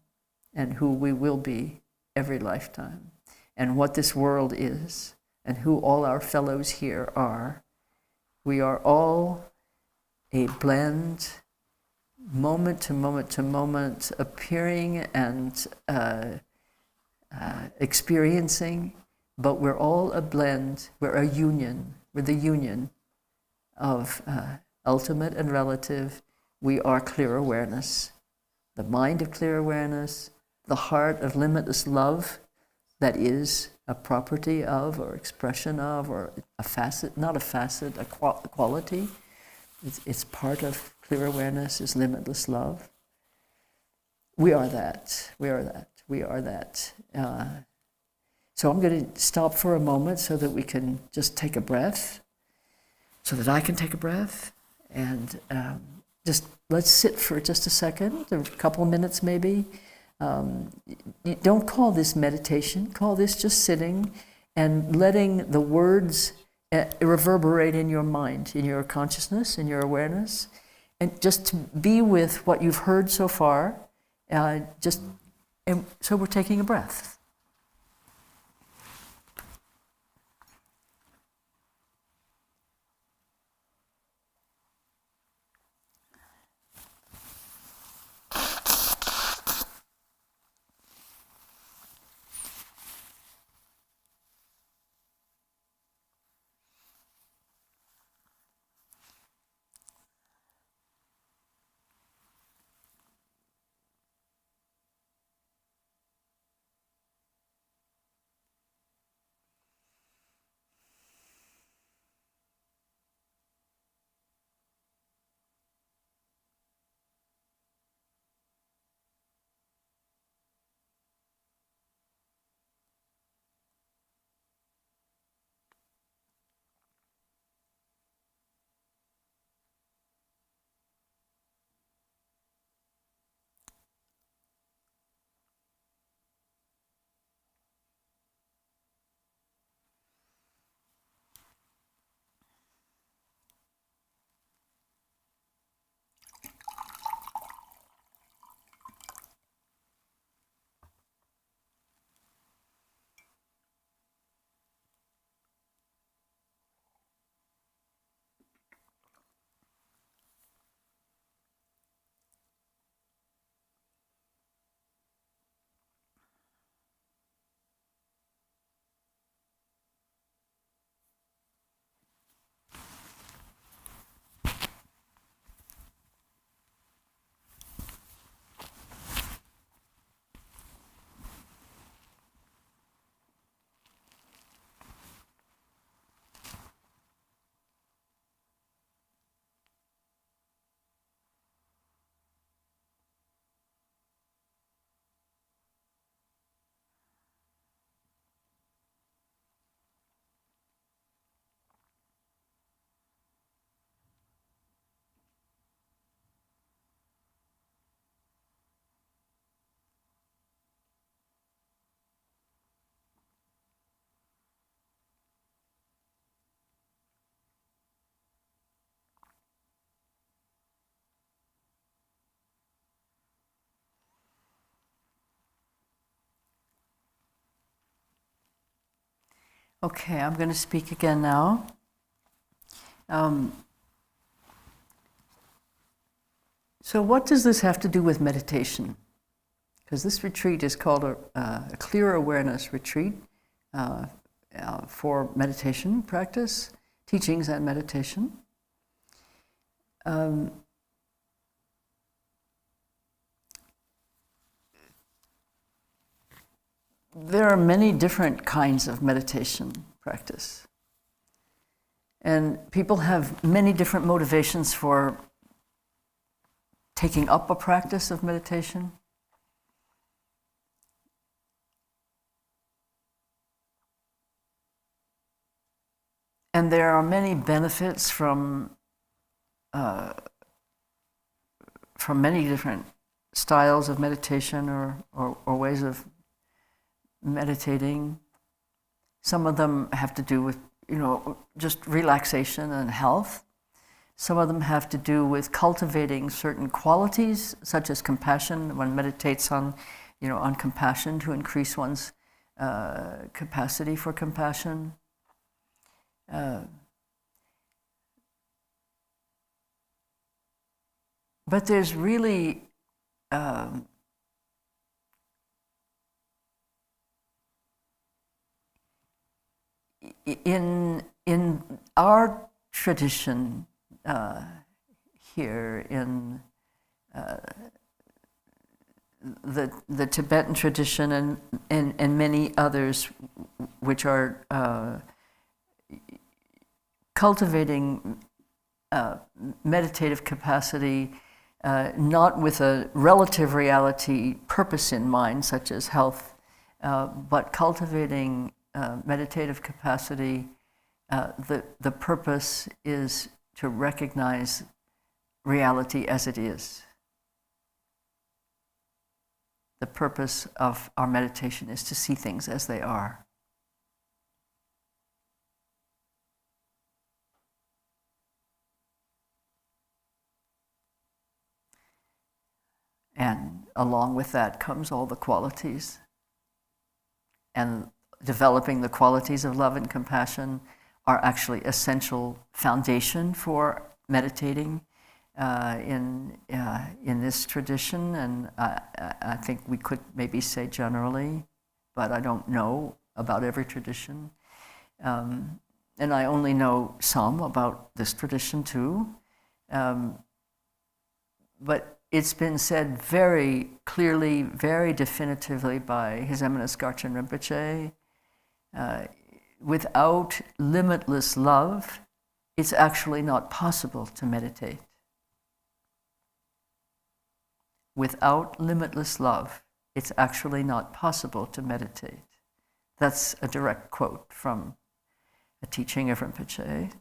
and who we will be every lifetime, and what this world is, and who all our fellows here are. We are all a blend, moment to moment to moment, appearing and experiencing, but we're all a blend, we're a union, we're the union of ultimate and relative. We are clear awareness, the mind of clear awareness, the heart of limitless love that is a property of, or expression of, or a facet, not a facet, a quality. It's part of clear awareness is limitless love. We are that. So I'm going to stop for a moment so that we can just take a breath, so that I can take a breath, and just let's sit for just a second, a couple of minutes maybe. You don't call this meditation, call this just sitting and letting the words reverberate in your mind, in your consciousness, in your awareness, and just to be with what you've heard so far. And so we're taking a breath. Okay, I'm going to speak again now. So what does this have to do with meditation? Because this retreat is called a clear awareness retreat for meditation practice, teachings and meditation. There are many different kinds of meditation practice. And people have many different motivations for taking up a practice of meditation. And there are many benefits from many different styles of meditation or ways of meditating. Some of them have to do with, just relaxation and health. Some of them have to do with cultivating certain qualities, such as compassion. One meditates on compassion to increase one's capacity for compassion. But there's really in our tradition here in the Tibetan tradition and many others which are cultivating meditative capacity, not with a relative reality purpose in mind, such as health, but cultivating meditative capacity. The purpose is to recognize reality as it is. The purpose of our meditation is to see things as they are. And along with that comes all the qualities. And developing the qualities of love and compassion are actually essential foundation for meditating in this tradition. And I think we could maybe say generally, but I don't know about every tradition. And I only know some about this tradition too. But it's been said very clearly, very definitively by His Eminence Garchen Rinpoche, without limitless love, it's actually not possible to meditate. Without limitless love, it's actually not possible to meditate. That's a direct quote from a teaching of Rinpoche.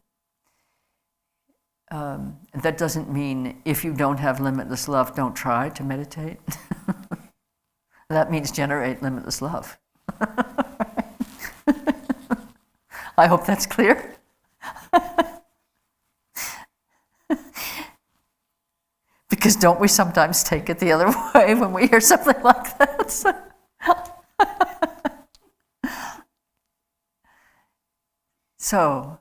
That doesn't mean if you don't have limitless love, don't try to meditate. That means generate limitless love. I hope that's clear. Because don't we sometimes take it the other way when we hear something like that? So,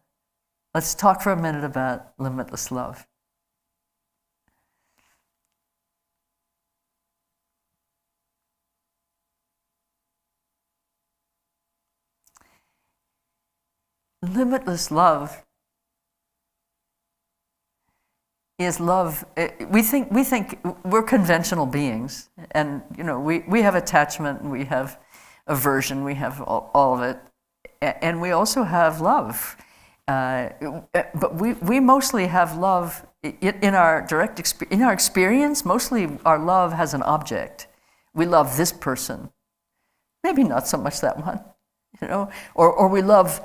let's talk for a minute about limitless love. Limitless love is love. We think we're conventional beings, and we have attachment, and we have aversion, we have all of it, and we also have love. But we mostly have love in our in our experience. Mostly, our love has an object. We love this person, maybe not so much that one, or we love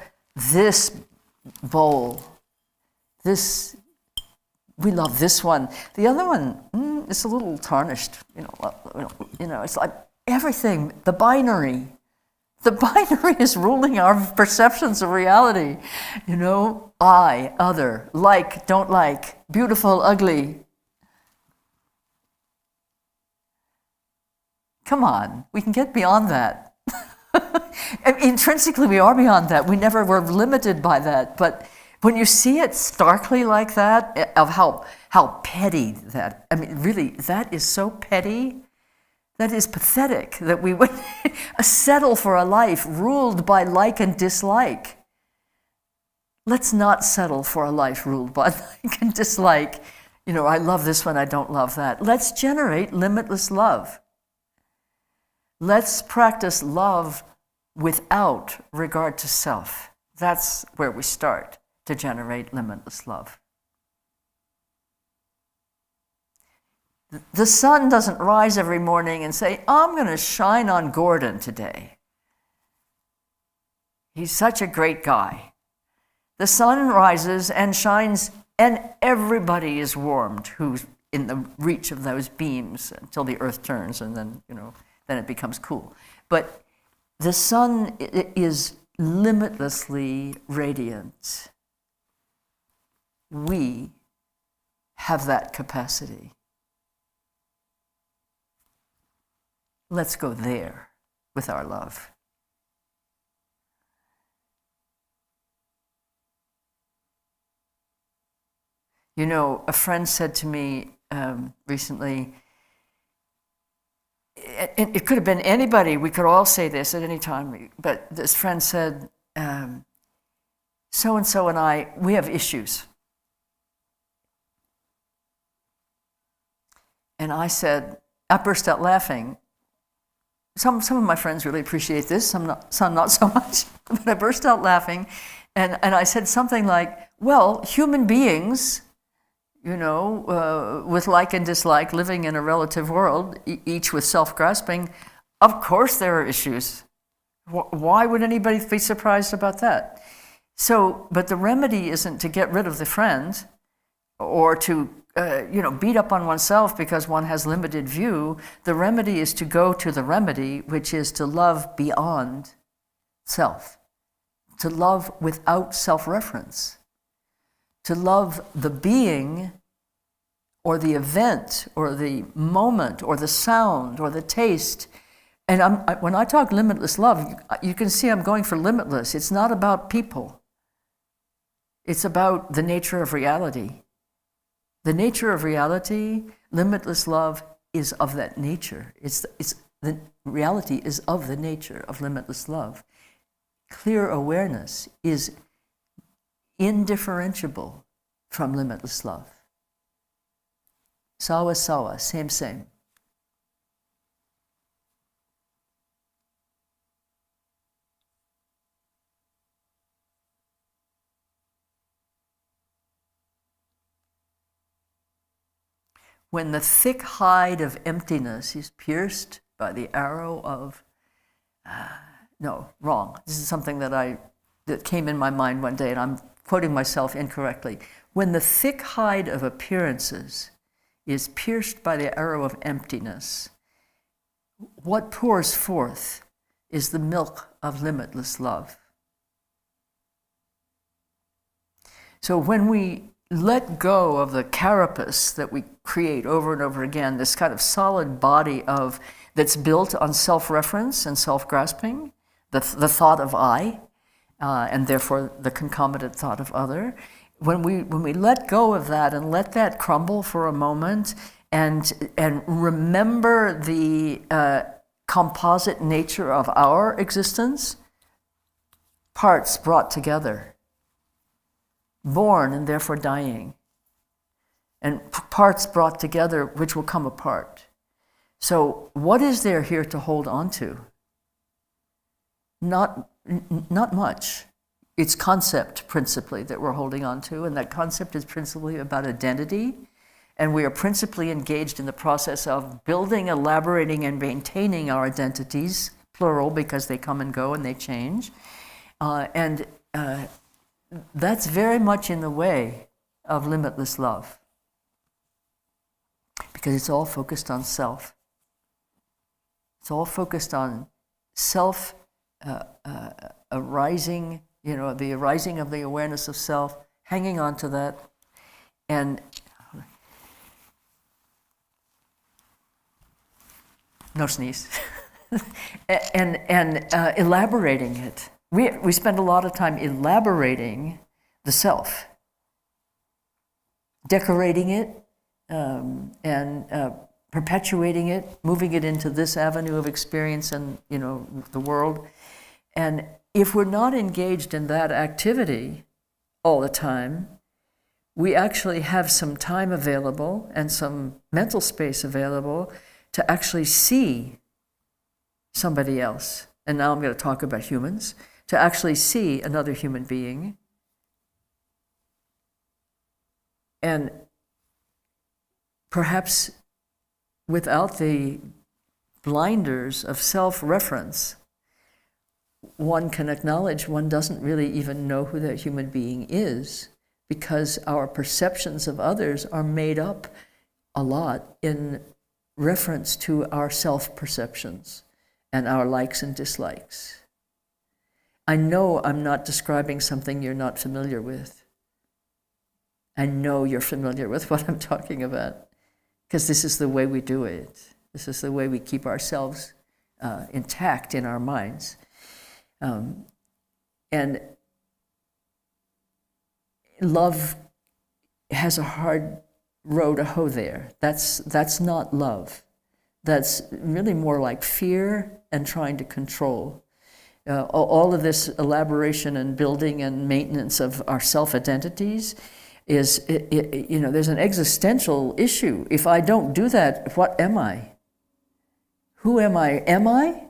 this bowl. We love this one. The other one, it's a little tarnished. It's like everything. The binary. The binary is ruling our perceptions of reality. I, other, like, don't like, beautiful, ugly. Come on, we can get beyond that. Intrinsically, we are beyond that. We never were limited by that. But when you see it starkly like that, of how petty that, I mean, really, that is so petty. That is pathetic that we would settle for a life ruled by like and dislike. Let's not settle for a life ruled by like and dislike. I love this one, I don't love that. Let's generate limitless love. Let's practice love without regard to self. That's where we start to generate limitless love. The sun doesn't rise every morning and say, I'm going to shine on Gordon today. He's such a great guy. The sun rises and shines, and everybody is warmed who's in the reach of those beams until the earth turns, and then, then it becomes cool. But the sun is limitlessly radiant. We have that capacity. Let's go there with our love. A friend said to me recently, and it could have been anybody, we could all say this at any time, but this friend said, so-and-so and I, we have issues. And I burst out laughing. Some of my friends really appreciate this, some not so much. But I burst out laughing, and I said something like, well, human beings, with like and dislike, living in a relative world, each with self-grasping, of course there are issues. Why would anybody be surprised about that? But the remedy isn't to get rid of the friend, or to beat up on oneself because one has limited view. The remedy is to go to the remedy, which is to love beyond self, to love without self-reference, to love the being or the event or the moment or the sound or the taste. And when I talk limitless love, you can see I'm going for limitless. It's not about people. It's about the nature of reality. The nature of reality, limitless love, is of that nature. The reality is of the nature of limitless love. Clear awareness is indifferentiable from limitless love. Sawa sawa, same. When the thick hide of emptiness is pierced by the arrow of, this is something that came in my mind one day, and I'm quoting myself incorrectly. When the thick hide of appearances is pierced by the arrow of emptiness, what pours forth is the milk of limitless love. So when we let go of the carapace that we create over and over again, this kind of solid body that's built on self-reference and self-grasping, the thought of I, and therefore the concomitant thought of other. When we let go of that and let that crumble for a moment, and remember the composite nature of our existence, parts brought together, born and therefore dying, and parts brought together which will come apart. So what is there here to hold on to? Not much. It's concept principally that we're holding on to, and that concept is principally about identity, and we are principally engaged in the process of building, elaborating, and maintaining our identities, plural, because they come and go and they change. That's very much in the way of limitless love, because it's all focused on self. It's all focused on self arising, the arising of the awareness of self, hanging on to that, and no sneeze. and elaborating it. We spend a lot of time elaborating the self, decorating it, and perpetuating it, moving it into this avenue of experience and the world. And if we're not engaged in that activity all the time, we actually have some time available and some mental space available to actually see somebody else. And now I'm going to talk about humans, to actually see another human being. And perhaps without the blinders of self-reference, one can acknowledge one doesn't really even know who that human being is, because our perceptions of others are made up a lot in reference to our self-perceptions and our likes and dislikes. I know I'm not describing something you're not familiar with. I know you're familiar with what I'm talking about, because this is the way we do it. This is the way we keep ourselves intact in our minds. And love has a hard row to hoe there. That's not love. That's really more like fear and trying to control. All of this elaboration and building and maintenance of our self-identities is, there's an existential issue. If I don't do that, what am I? Who am I? Am I?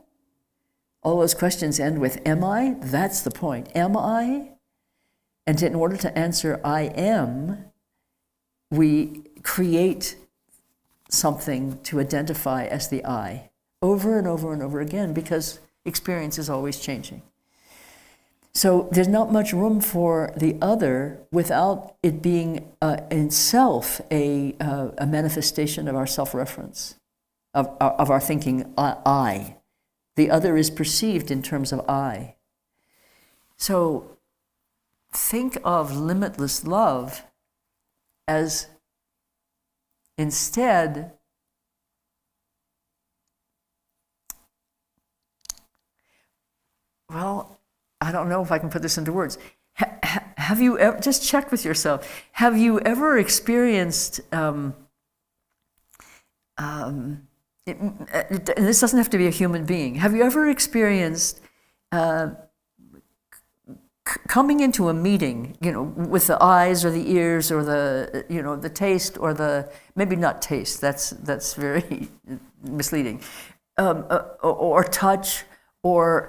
All those questions end with, am I? That's the point. Am I? And in order to answer I am, we create something to identify as the I, over and over and over again, because experience is always changing. So there's not much room for the other without it being in self a manifestation of our self-reference, of our thinking I. The other is perceived in terms of I. So think of limitless love as instead I don't know if I can put this into words. Have you ever, just check with yourself, have you ever experienced, and this doesn't have to be a human being, have you ever experienced coming into a meeting, with the eyes or the ears or the, the taste or the, maybe not taste, that's very misleading, or touch, or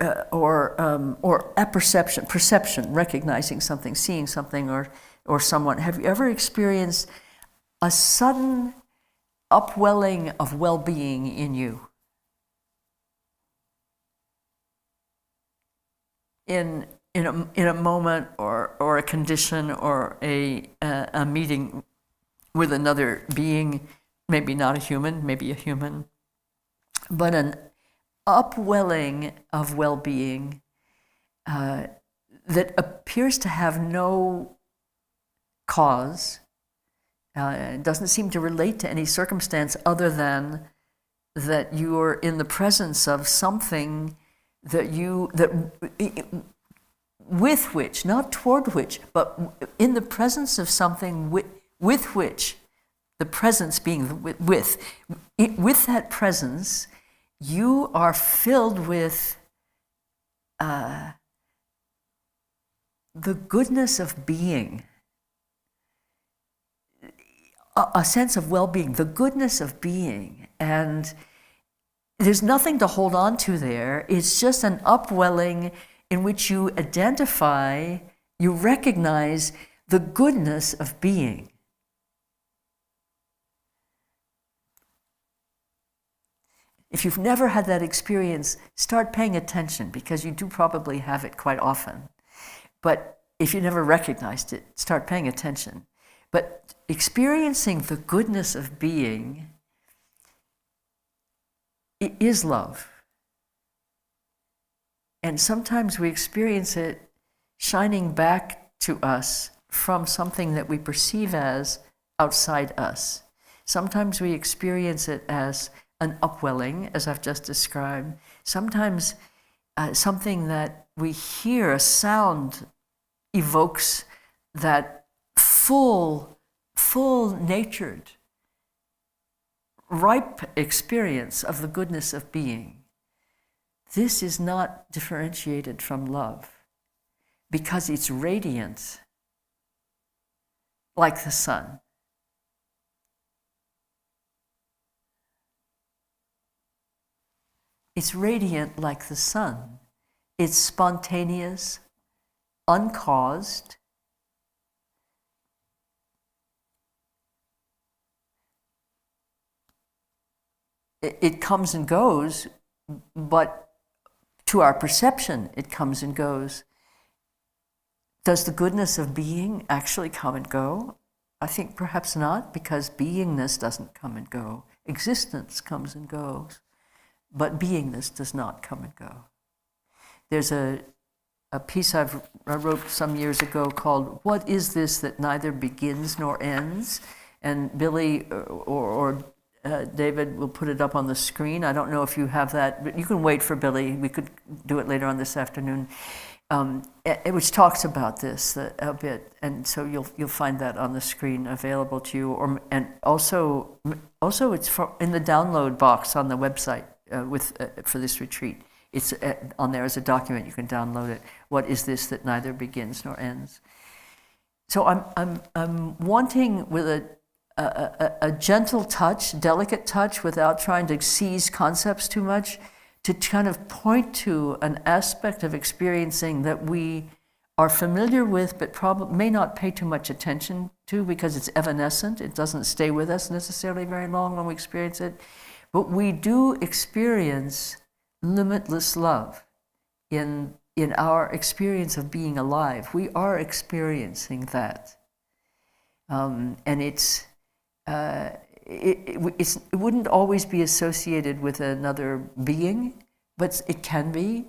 perception, recognizing something, seeing something, or someone. Have you ever experienced a sudden upwelling of well-being in you? In a moment or a condition or a meeting with another being, maybe not a human, maybe a human, but an upwelling of well-being that appears to have no cause. It doesn't seem to relate to any circumstance other than that you're in the presence of something with which, not toward which, but in the presence of something with which, the presence being with that presence, you are filled with the goodness of being, a sense of well-being, the goodness of being. And there's nothing to hold on to there. It's just an upwelling in which you identify, you recognize the goodness of being. If you've never had that experience, start paying attention, because you do probably have it quite often. But if you never recognized it, start paying attention. But experiencing the goodness of being is love. And sometimes we experience it shining back to us from something that we perceive as outside us. Sometimes we experience it as an upwelling, as I've just described. Sometimes something that we hear, a sound, evokes that full-natured, ripe experience of the goodness of being. This is not differentiated from love because it's radiant like the sun. It's radiant like the sun. It's spontaneous, uncaused. It comes and goes, but to our perception, it comes and goes. Does the goodness of being actually come and go? I think perhaps not, because beingness doesn't come and go. Existence comes and goes, but beingness does not come and go. There's a piece I wrote some years ago called "What is this that neither begins nor ends?" And Billy or David will put it up on the screen. I don't know if you have that, but you can wait for Billy. We could do it later on this afternoon, which talks about this a bit, and so you'll find that on the screen available to you. And also it's in the download box on the website for this retreat. It's on there as a document. You can download it. What is this that neither begins nor ends? So I'm wanting with a gentle touch, delicate touch, without trying to seize concepts too much, to kind of point to an aspect of experiencing that we are familiar with, but probably may not pay too much attention to because it's evanescent. It doesn't stay with us necessarily very long when we experience it. But we do experience limitless love in our experience of being alive. We are experiencing that. And it wouldn't always be associated with another being, but it can be.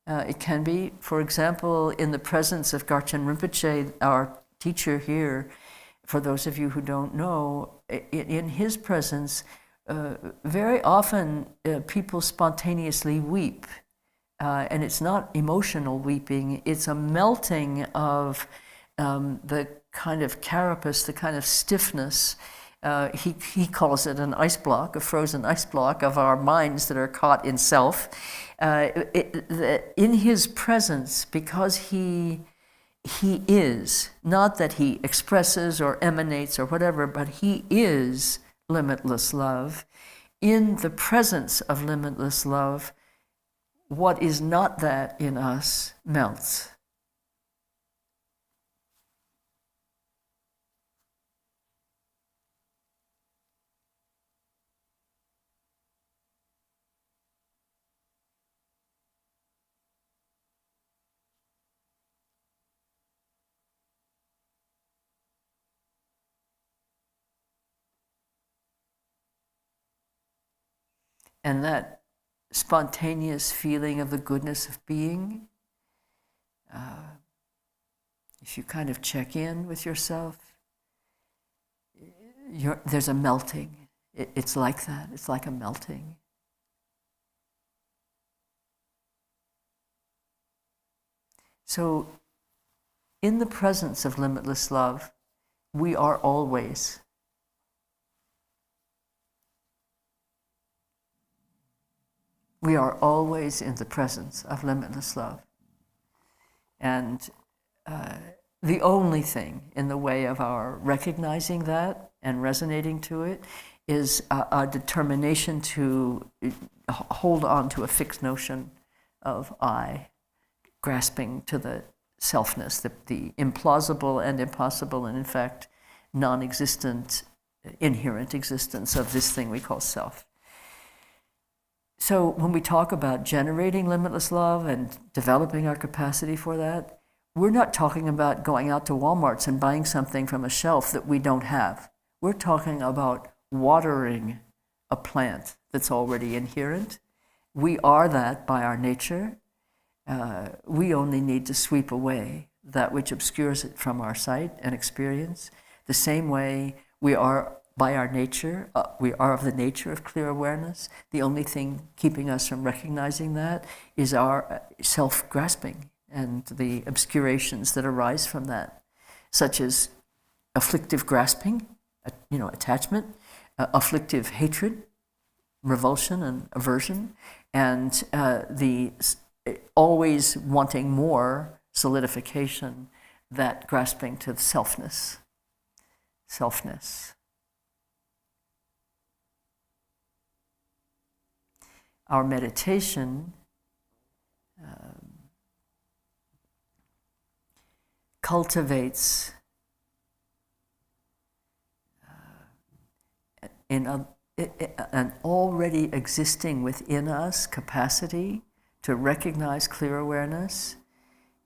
It can be, for example, in the presence of Garchen Rinpoche, our teacher here, for those of you who don't know, in his presence, very often people spontaneously weep. And it's not emotional weeping, it's a melting of the kind of carapace, the kind of stiffness. He calls it an ice block, a frozen ice block of our minds that are caught in self. In his presence, because he is, not that he expresses or emanates or whatever, but he is limitless love. In the presence of limitless love, what is not that in us melts. And that spontaneous feeling of the goodness of being, if you kind of check in with yourself, there's a melting. It's like that. It's like a melting. So, in the presence of limitless love, we are always. We are always in the presence of limitless love. And the only thing in the way of our recognizing that and resonating to it is our determination to hold on to a fixed notion of I, grasping to the selfness, the implausible and impossible and in fact non-existent, inherent existence of this thing we call self. So when we talk about generating limitless love and developing our capacity for that, we're not talking about going out to Walmart's and buying something from a shelf that we don't have. We're talking about watering a plant that's already inherent. We are that by our nature. We only need to sweep away that which obscures it from our sight and experience. The same way we are by our nature. We are of the nature of clear awareness. The only thing keeping us from recognizing that is our self-grasping and the obscurations that arise from that, such as afflictive grasping, attachment, afflictive hatred, revulsion and aversion, and the always wanting more solidification, that grasping to selfness. Our meditation cultivates an already existing within us capacity to recognize clear awareness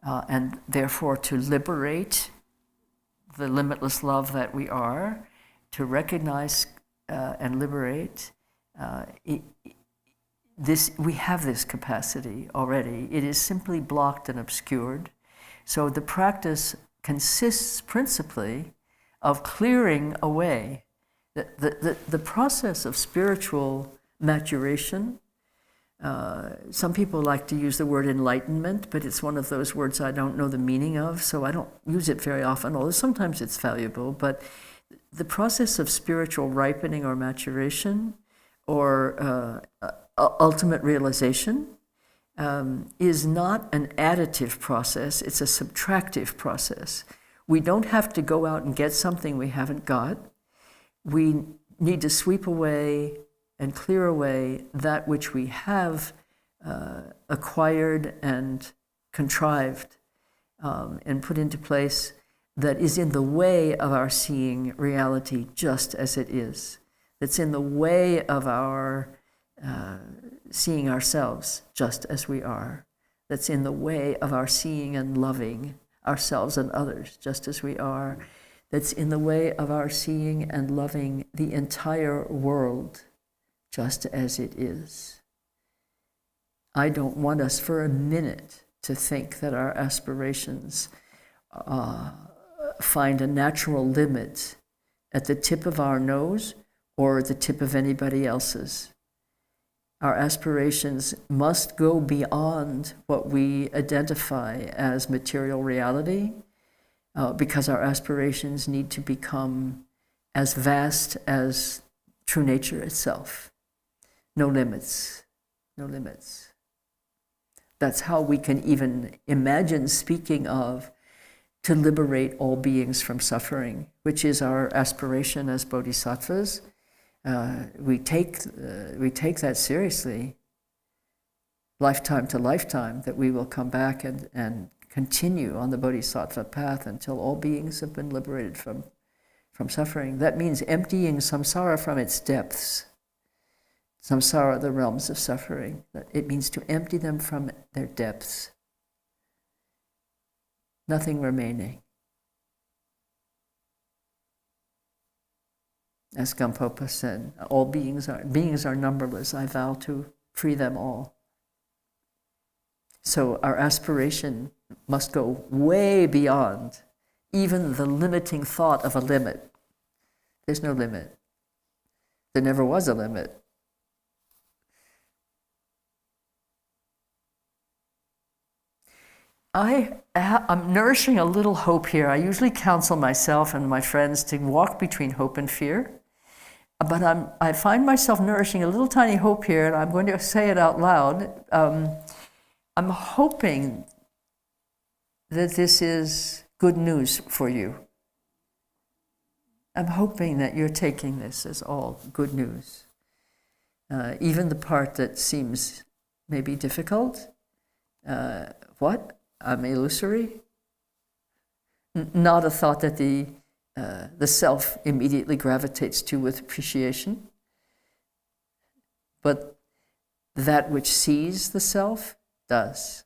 and therefore to liberate the limitless love that we are, to recognize and liberate. We have this capacity already. It is simply blocked and obscured. So the practice consists principally of clearing away. The process of spiritual maturation, some people like to use the word enlightenment, but it's one of those words I don't know the meaning of, so I don't use it very often, although sometimes it's valuable. But the process of spiritual ripening or maturation or ultimate realization is not an additive process, it's a subtractive process. We don't have to go out and get something we haven't got. We need to sweep away and clear away that which we have acquired and contrived and put into place that is in the way of our seeing reality just as it is, that's in the way of our seeing ourselves just as we are, that's in the way of our seeing and loving ourselves and others just as we are, that's in the way of our seeing and loving the entire world just as it is. I don't want us for a minute to think that our aspirations find a natural limit at the tip of our nose or the tip of anybody else's. Our aspirations must go beyond what we identify as material reality, because our aspirations need to become as vast as true nature itself. No limits, no limits. That's how we can even imagine speaking of to liberate all beings from suffering, which is our aspiration as bodhisattvas. We take that seriously, lifetime to lifetime, that we will come back and continue on the bodhisattva path until all beings have been liberated from suffering. That means emptying samsara from its depths. Samsara, the realms of suffering. It means to empty them from their depths. Nothing remaining. As Gampopa said, all beings are numberless. I vow to free them all. So our aspiration must go way beyond even the limiting thought of a limit. There's no limit. There never was a limit. I'm nourishing a little hope here. I usually counsel myself and my friends to walk between hope and fear. But I find myself nourishing a little tiny hope here, and I'm going to say it out loud. I'm hoping that this is good news for you. I'm hoping that you're taking this as all good news. Even the part that seems maybe difficult. What? I'm illusory? Not a thought that the self immediately gravitates to with appreciation, but that which sees the self does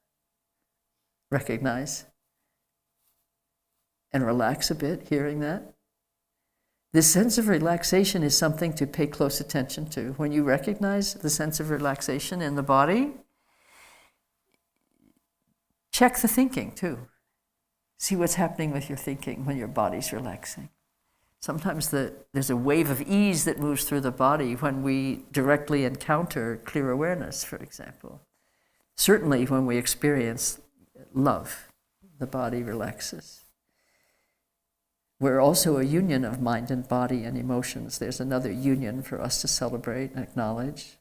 recognize and relax a bit hearing that. This sense of relaxation is something to pay close attention to. When you recognize the sense of relaxation in the body, check the thinking too. See what's happening with your thinking when your body's relaxing. Sometimes there's a wave of ease that moves through the body when we directly encounter clear awareness, for example. Certainly when we experience love, the body relaxes. We're also a union of mind and body and emotions. There's another union for us to celebrate and acknowledge.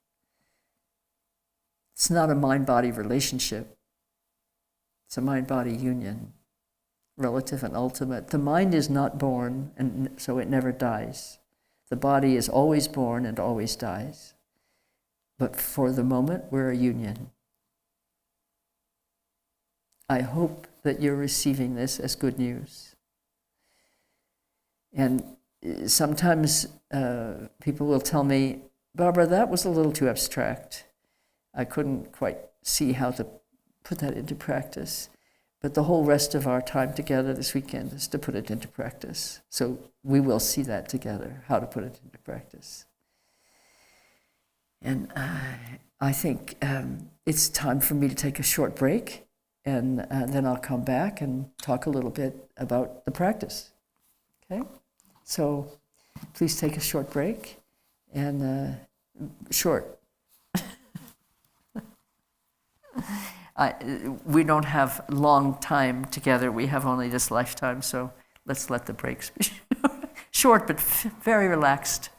It's not a mind-body relationship. It's a mind-body union, relative and ultimate. The mind is not born, and so it never dies. The body is always born and always dies. But for the moment, we're a union. I hope that you're receiving this as good news. And sometimes people will tell me, Barbara, that was a little too abstract. I couldn't quite see how to put that into practice. But the whole rest of our time together this weekend is to put it into practice. So we will see that together, how to put it into practice. And I think it's time for me to take a short break, and then I'll come back and talk a little bit about the practice. Okay? So please take a short break, and short. We don't have long time together. We have only this lifetime, so let's let the breaks be short, but very relaxed.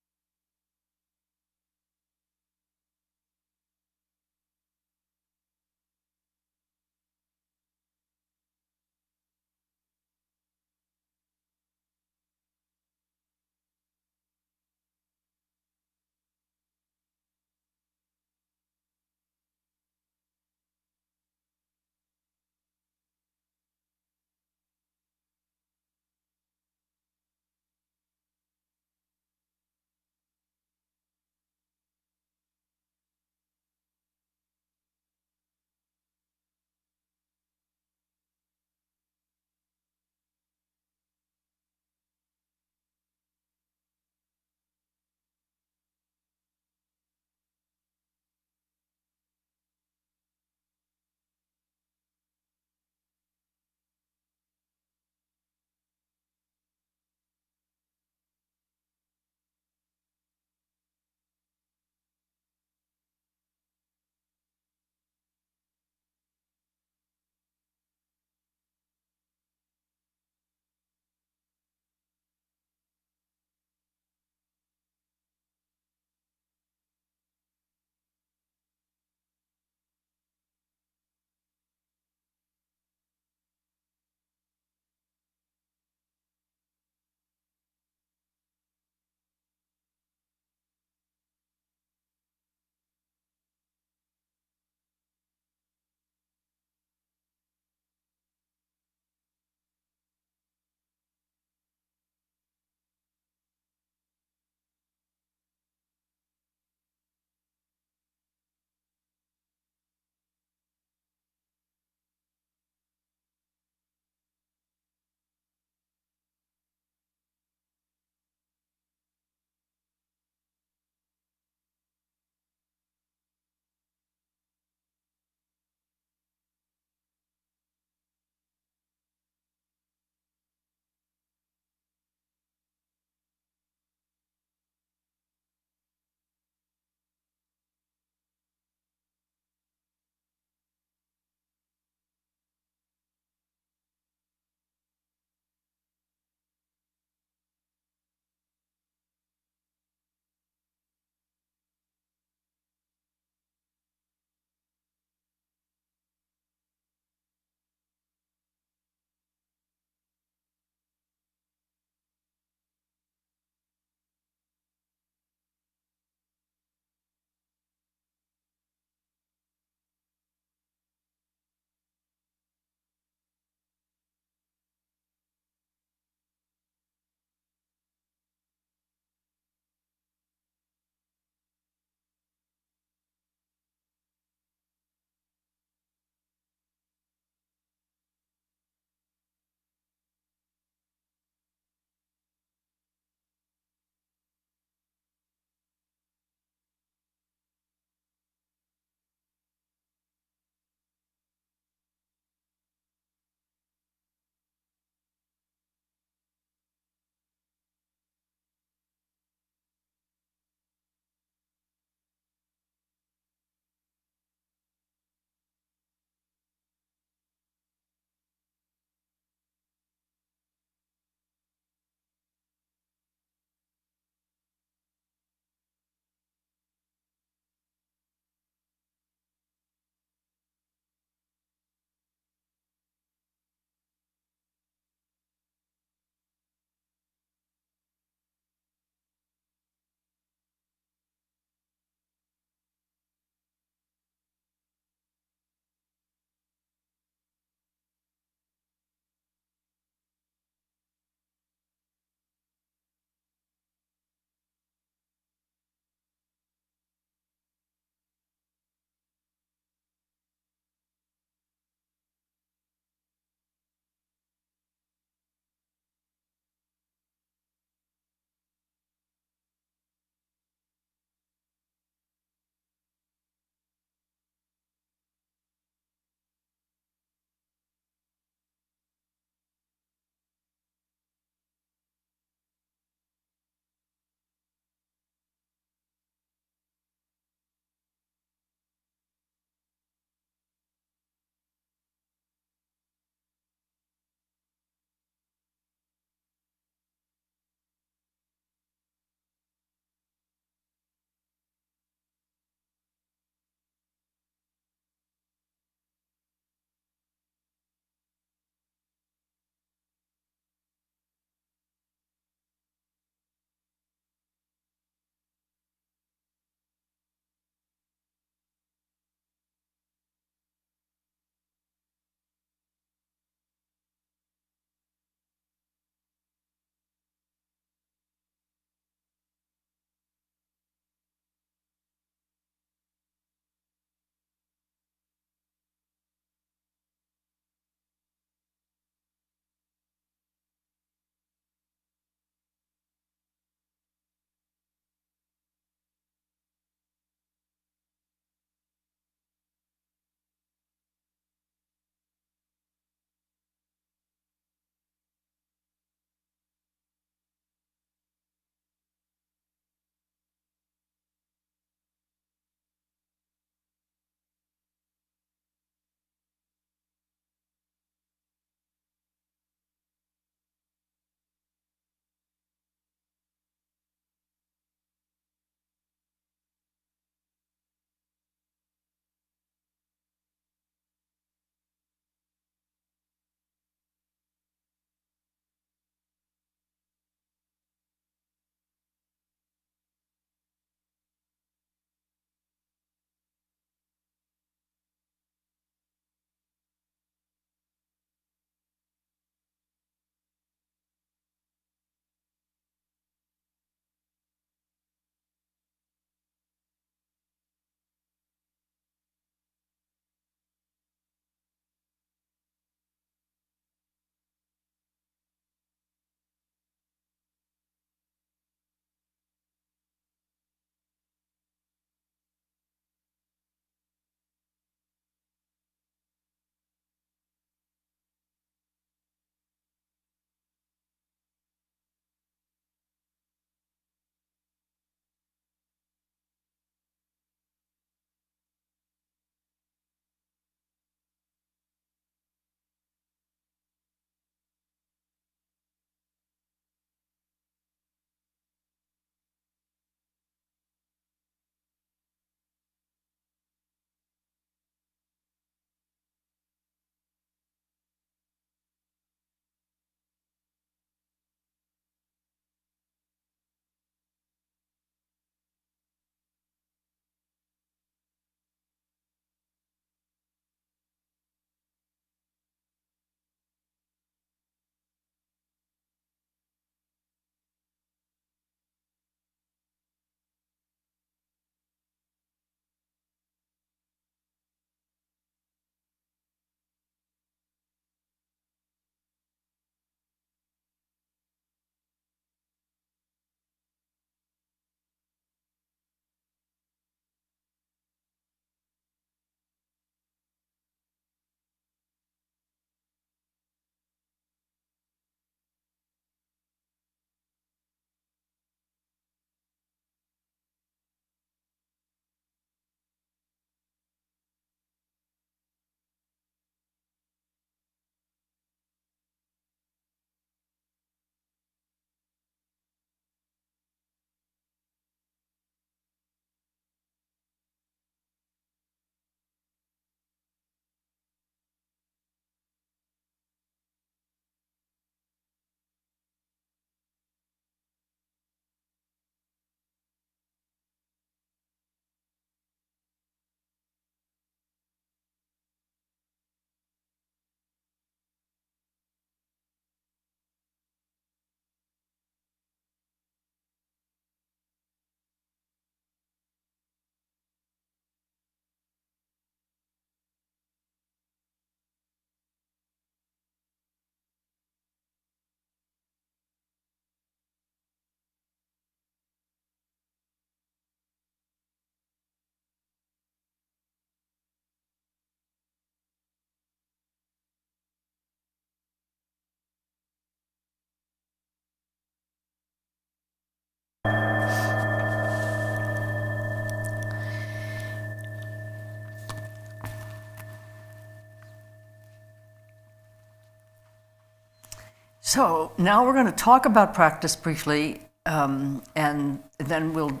So now we're going to talk about practice briefly, and then we'll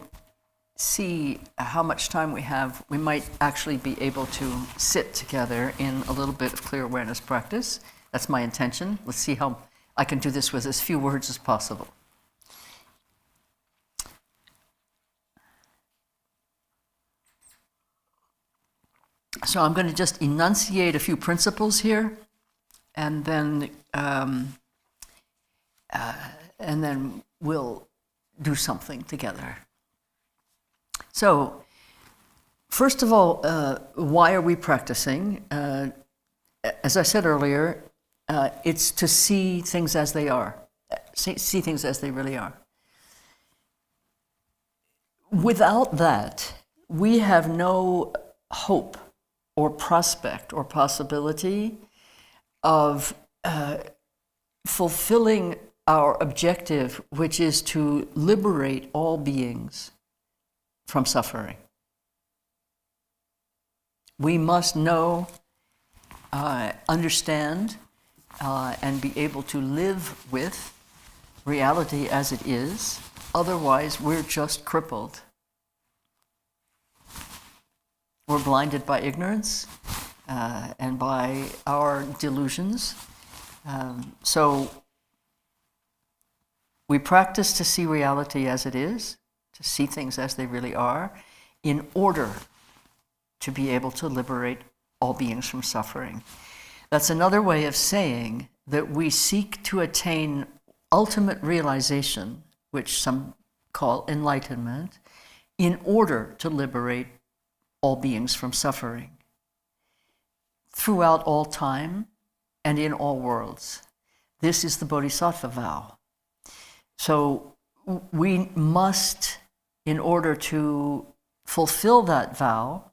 see how much time we have. We might actually be able to sit together in a little bit of clear awareness practice. That's my intention. Let's see how I can do this with as few words as possible. So I'm going to just enunciate a few principles here, and then we'll do something together. So, first of all, why are we practicing? As I said earlier, it's to see things as they are, see things as they really are. Without that, we have no hope or prospect or possibility of fulfilling our objective, which is to liberate all beings from suffering. We must know, understand, and be able to live with reality as it is. Otherwise, we're just crippled. We're blinded by ignorance and by our delusions. So we practice to see reality as it is, to see things as they really are, in order to be able to liberate all beings from suffering. That's another way of saying that we seek to attain ultimate realization, which some call enlightenment, in order to liberate all beings from suffering throughout all time and in all worlds. This is the Bodhisattva vow. So we must, in order to fulfill that vow,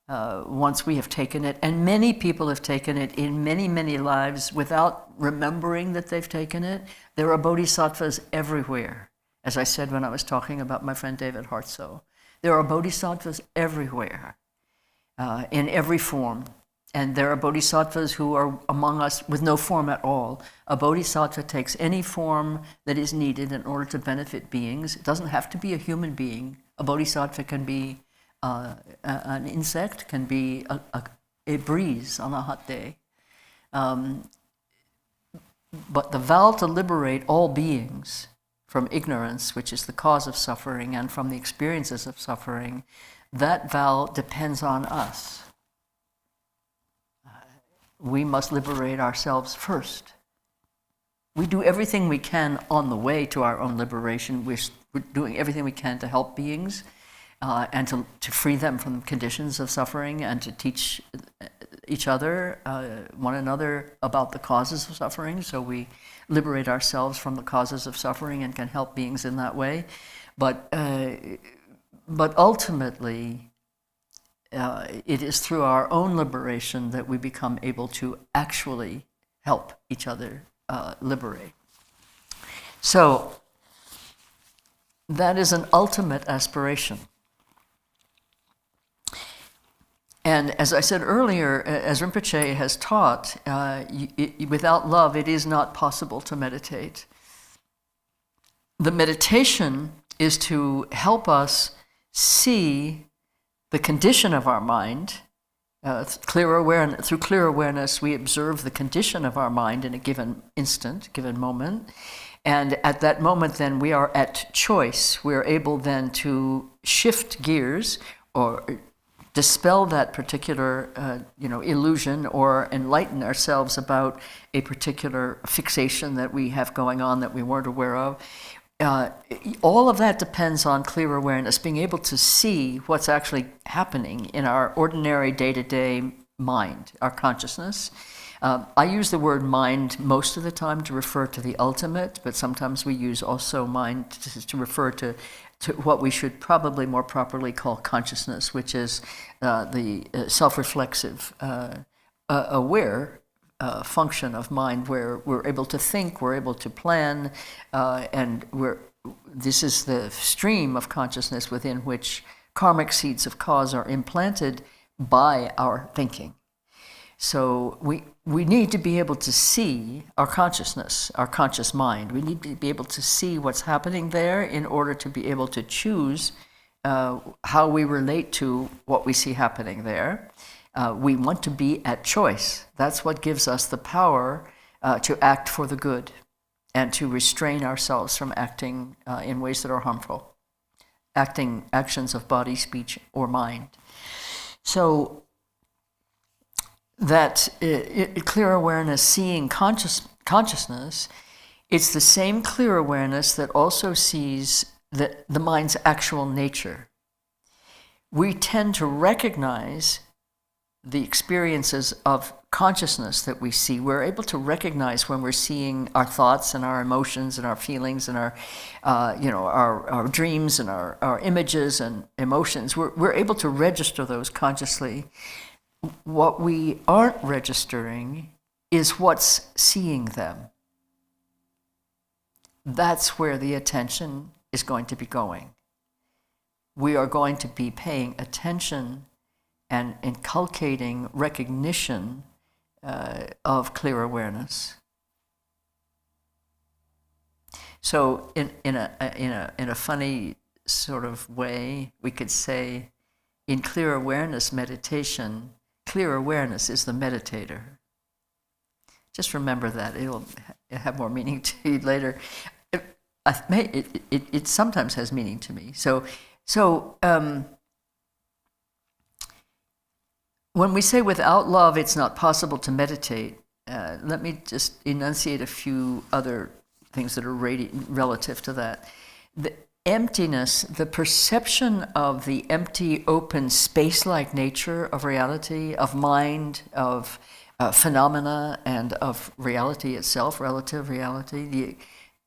once we have taken it, and many people have taken it in many, many lives without remembering that they've taken it. There are bodhisattvas everywhere, as I said when I was talking about my friend David Hartsoe. There are bodhisattvas everywhere, in every form. And there are bodhisattvas who are among us with no form at all. A bodhisattva takes any form that is needed in order to benefit beings. It doesn't have to be a human being. A bodhisattva can be an insect, can be a breeze on a hot day. But the vow to liberate all beings from ignorance, which is the cause of suffering, and from the experiences of suffering, that vow depends on us. We must liberate ourselves first. We do everything we can on the way to our own liberation. We're doing everything we can to help beings and to free them from conditions of suffering, and to teach each other, one another, about the causes of suffering, so we liberate ourselves from the causes of suffering and can help beings in that way. But ultimately, it is through our own liberation that we become able to actually help each other liberate. So that is an ultimate aspiration. And as I said earlier, as Rinpoche has taught, without love it is not possible to meditate. The meditation is to help us see the condition of our mind. Through clear awareness, we observe the condition of our mind in a given instant, given moment. And at that moment, then, we are at choice. We are able then to shift gears or dispel that particular illusion, or enlighten ourselves about a particular fixation that we have going on that we weren't aware of. All of that depends on clear awareness, being able to see what's actually happening in our ordinary day-to-day mind, our consciousness. I use the word mind most of the time to refer to the ultimate, but sometimes we use also mind to refer to what we should probably more properly call consciousness, which is the self-reflexive, aware function of mind, where we're able to think, we're able to plan, and this is the stream of consciousness within which karmic seeds of cause are implanted by our thinking. So we need to be able to see our consciousness, our conscious mind. We need to be able to see what's happening there in order to be able to choose how we relate to what we see happening there. We want to be at choice. That's what gives us the power to act for the good and to restrain ourselves from acting in ways that are harmful, actions of body, speech, or mind. So that clear awareness, seeing consciousness, it's the same clear awareness that also sees the mind's actual nature. We tend to recognize the experiences of consciousness that we see. We're able to recognize when we're seeing our thoughts and our emotions and our feelings and our dreams and our images and emotions. We're able to register those consciously. What we aren't registering is what's seeing them. That's where the attention is going to be going. We are going to be paying attention and inculcating recognition of clear awareness. So, in a funny sort of way, we could say, in clear awareness meditation, clear awareness is the meditator. Just remember that; it'll have more meaning to you later. It sometimes has meaning to me. So. When we say without love it's not possible to meditate, let me just enunciate a few other things that are relative to that. The emptiness, the perception of the empty, open, space-like nature of reality, of mind, of phenomena, and of reality itself, relative reality,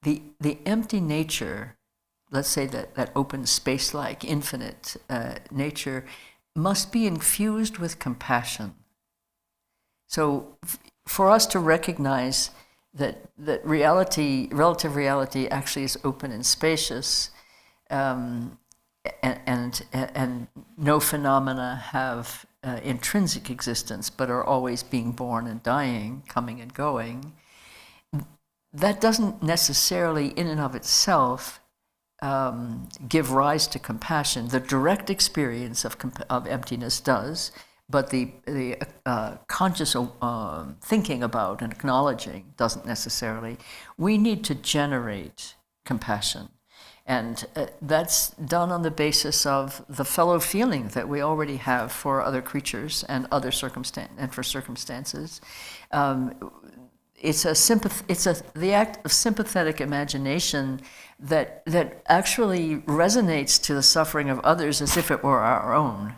the empty nature, let's say that open, space-like, infinite nature, must be infused with compassion. So for us to recognize that reality, relative reality, actually is open and spacious, and no phenomena have intrinsic existence, but are always being born and dying, coming and going, that doesn't necessarily in and of itself give rise to compassion. The direct experience of emptiness does, but the conscious thinking about and acknowledging doesn't necessarily. We need to generate compassion, and that's done on the basis of the fellow feeling that we already have for other creatures and other circumstances. It's the act of sympathetic imagination that actually resonates to the suffering of others as if it were our own.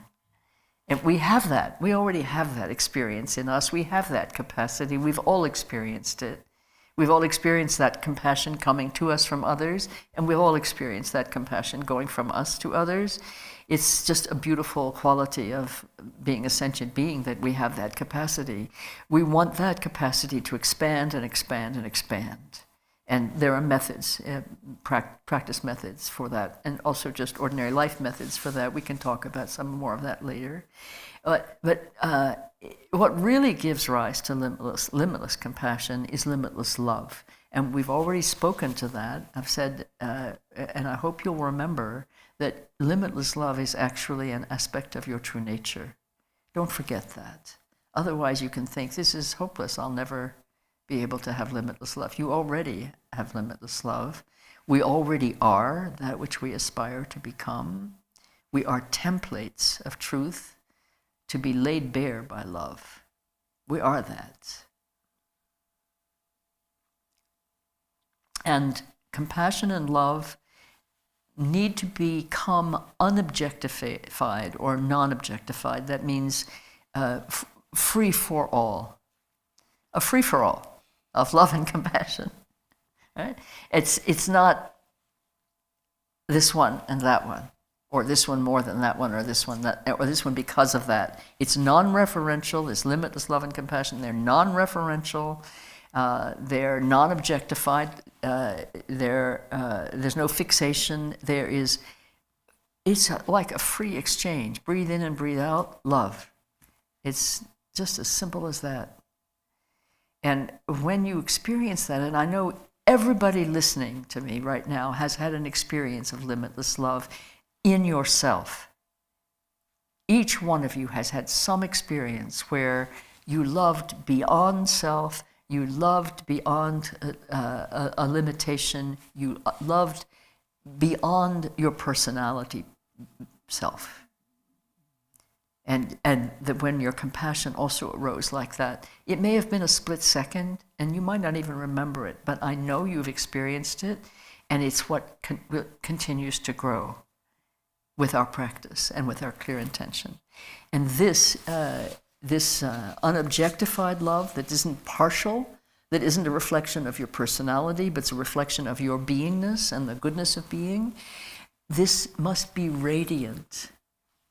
And we have that. We already have that experience in us. We have that capacity. We've all experienced it. We've all experienced that compassion coming to us from others, and we've all experienced that compassion going from us to others. It's just a beautiful quality of being a sentient being that we have that capacity. We want that capacity to expand and expand and expand. And there are methods, practice methods for that, and also just ordinary life methods for that. We can talk about some more of that later. But what really gives rise to limitless compassion is limitless love. And we've already spoken to that. I've said, and I hope you'll remember, that limitless love is actually an aspect of your true nature. Don't forget that. Otherwise you can think, this is hopeless, I'll never be able to have limitless love. You already have limitless love. We already are that which we aspire to become. We are templates of truth to be laid bare by love. We are that. And compassion and love need to become unobjectified or non-objectified. That means free for all. A free-for-all of love and compassion. Right? It's not this one and that one, or this one more than that one, or this one because of that. It's non-referential. There's limitless love and compassion. They're non-referential. They're non-objectified. There's no fixation. It's like a free exchange. Breathe in and breathe out. Love. It's Just as simple as that. And when you experience that, and I know everybody listening to me right now has had an experience of limitless love in yourself. Each one of you has had some experience where you loved beyond self, you loved beyond a limitation, you loved beyond your personality self. And that when your compassion also arose like that, it may have been a split second, and you might not even remember it, but I know you've experienced it, and it's what continues to grow with our practice and with our clear intention. And this unobjectified love that isn't partial, that isn't a reflection of your personality, but it's a reflection of your beingness and the goodness of being, this must be radiant,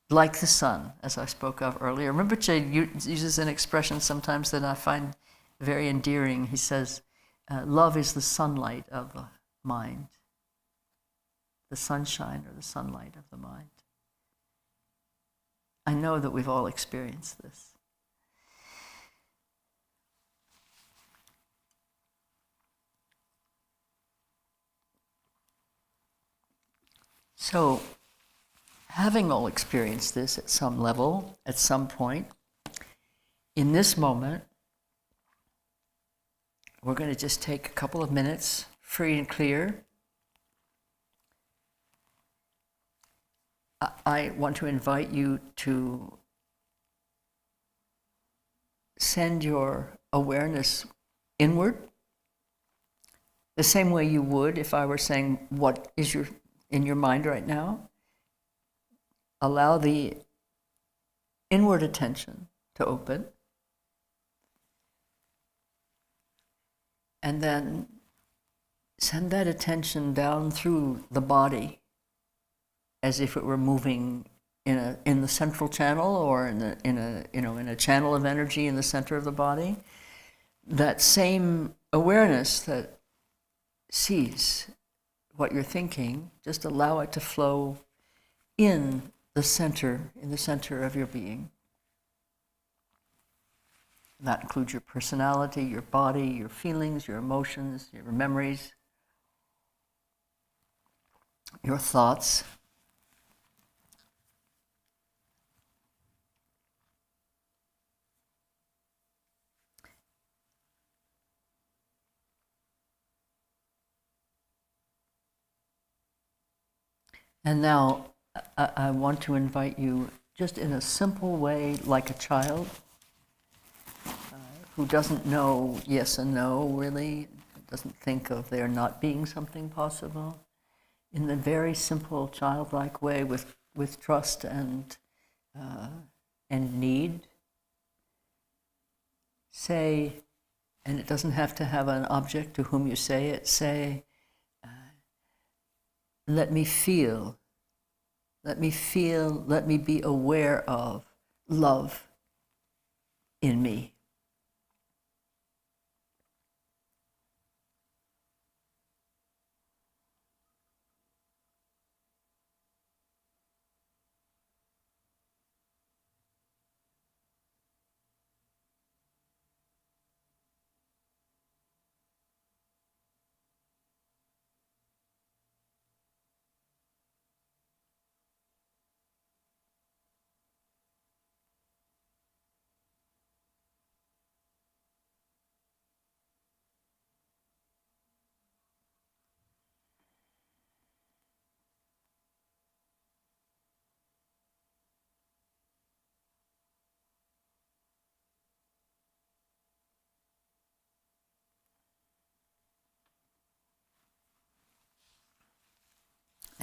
like the sun, as I spoke of earlier. Remember, Jay uses an expression sometimes that I find very endearing. He says, love is the sunlight of the mind, the sunshine or the sunlight of the mind. I know that we've all experienced this. So, having all experienced this at some level, at some point, in this moment, we're going to just take a couple of minutes, free and clear. I want to invite you to send your awareness inward, the same way you would if I were saying, what is in your mind right now? Allow the inward attention to open. And then send that attention down through the body as if it were moving in the central channel or in a channel of energy in the center of the body. That same awareness that sees what you're thinking, just allow it to flow in the center of your being. That includes your personality, your body, your feelings, your emotions, your memories, your thoughts. And now I want to invite you, just in a simple way, like a child who doesn't know yes and no, really, doesn't think of there not being something possible, in the very simple childlike way with trust and need. Say, and it doesn't have to have an object to whom you say it, say, let me feel, let me be aware of love in me.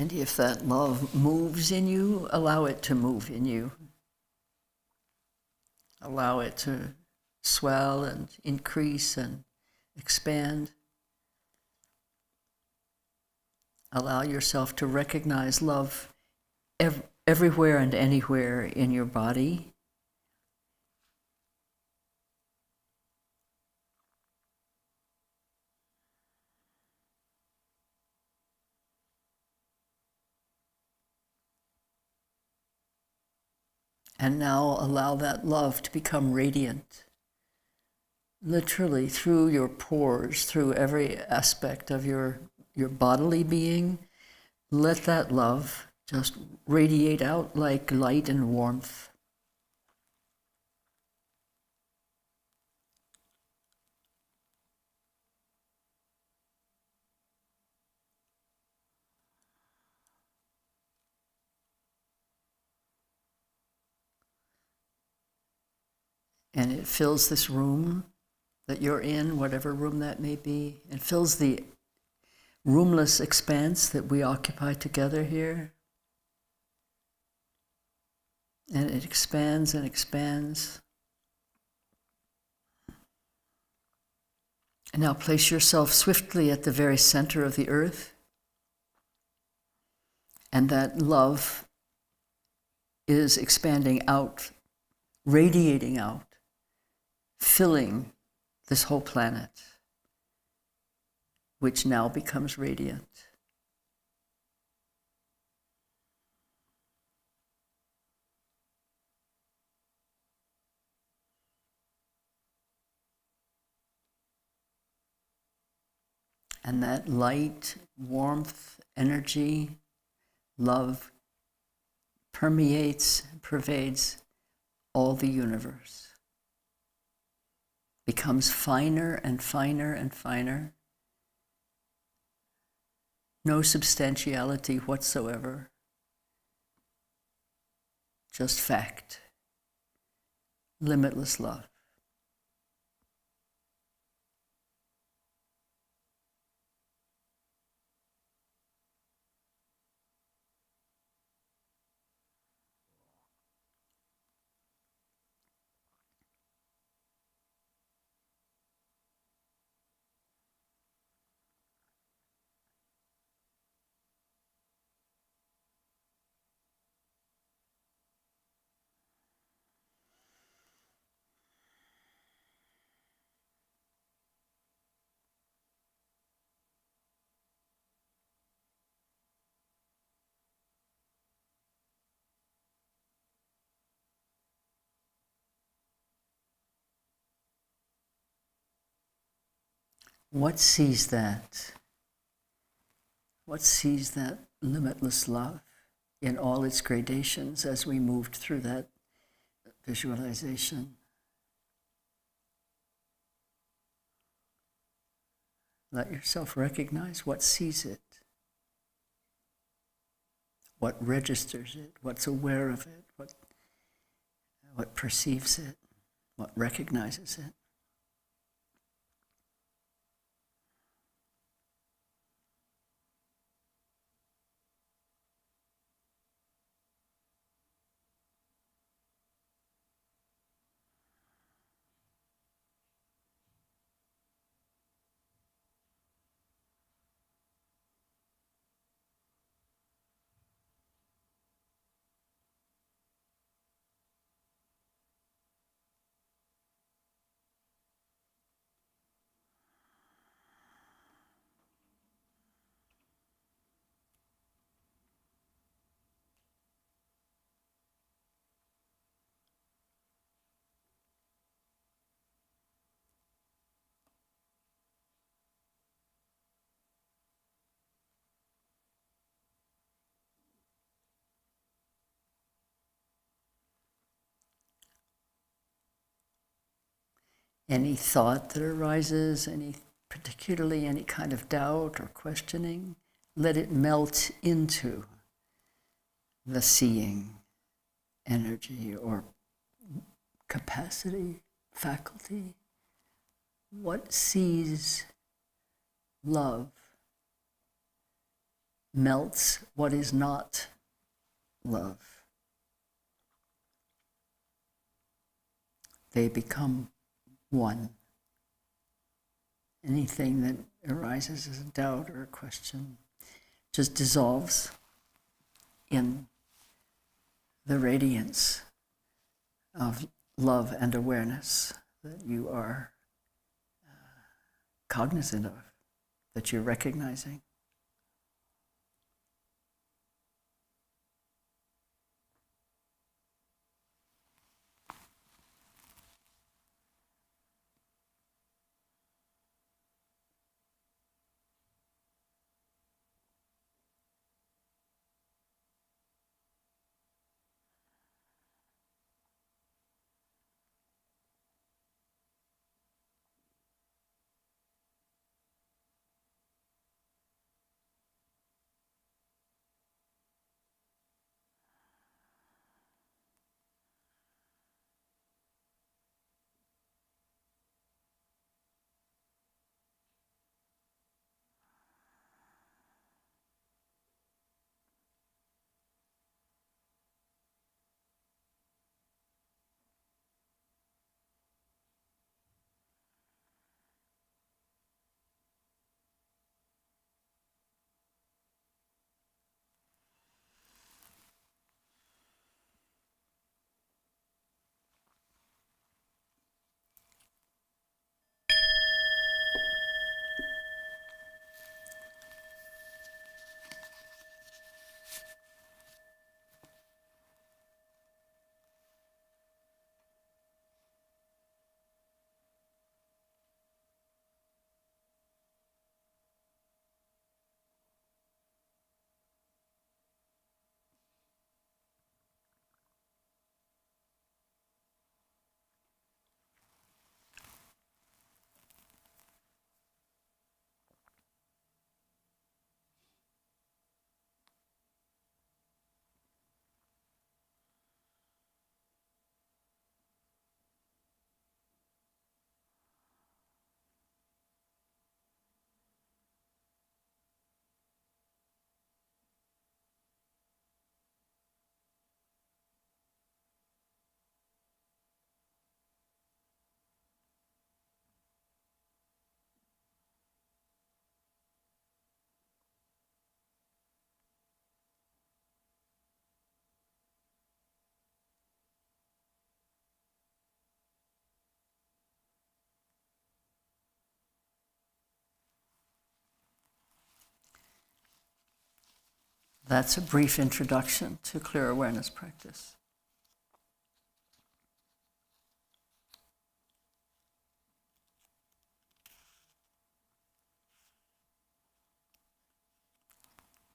And if that love moves in you, allow it to move in you. Allow it to swell and increase and expand. Allow yourself to recognize love everywhere and anywhere in your body. And now allow that love to become radiant, literally through your pores, through every aspect of your bodily being. Let that love just radiate out like light and warmth. And it fills this room that you're in, whatever room that may be. It fills the roomless expanse that we occupy together here. And it expands and expands. And now place yourself swiftly at the very center of the earth. And that love is expanding out, radiating out, filling this whole planet, which now becomes radiant. And that light, warmth, energy, love permeates, pervades all the universe. Becomes finer and finer and finer. No substantiality whatsoever. Just fact. Limitless love. What sees that? What sees that limitless love in all its gradations as we moved through that visualization? Let yourself recognize what sees it, what registers it, what's aware of it, what perceives it, what recognizes it. Any thought that arises, particularly any kind of doubt or questioning, let it melt into the seeing energy or capacity, faculty. What sees love melts what is not love. They become one. Anything that arises as a doubt or a question just dissolves in the radiance of love and awareness that you are cognizant of, that you're recognizing. That's a brief introduction to clear awareness practice.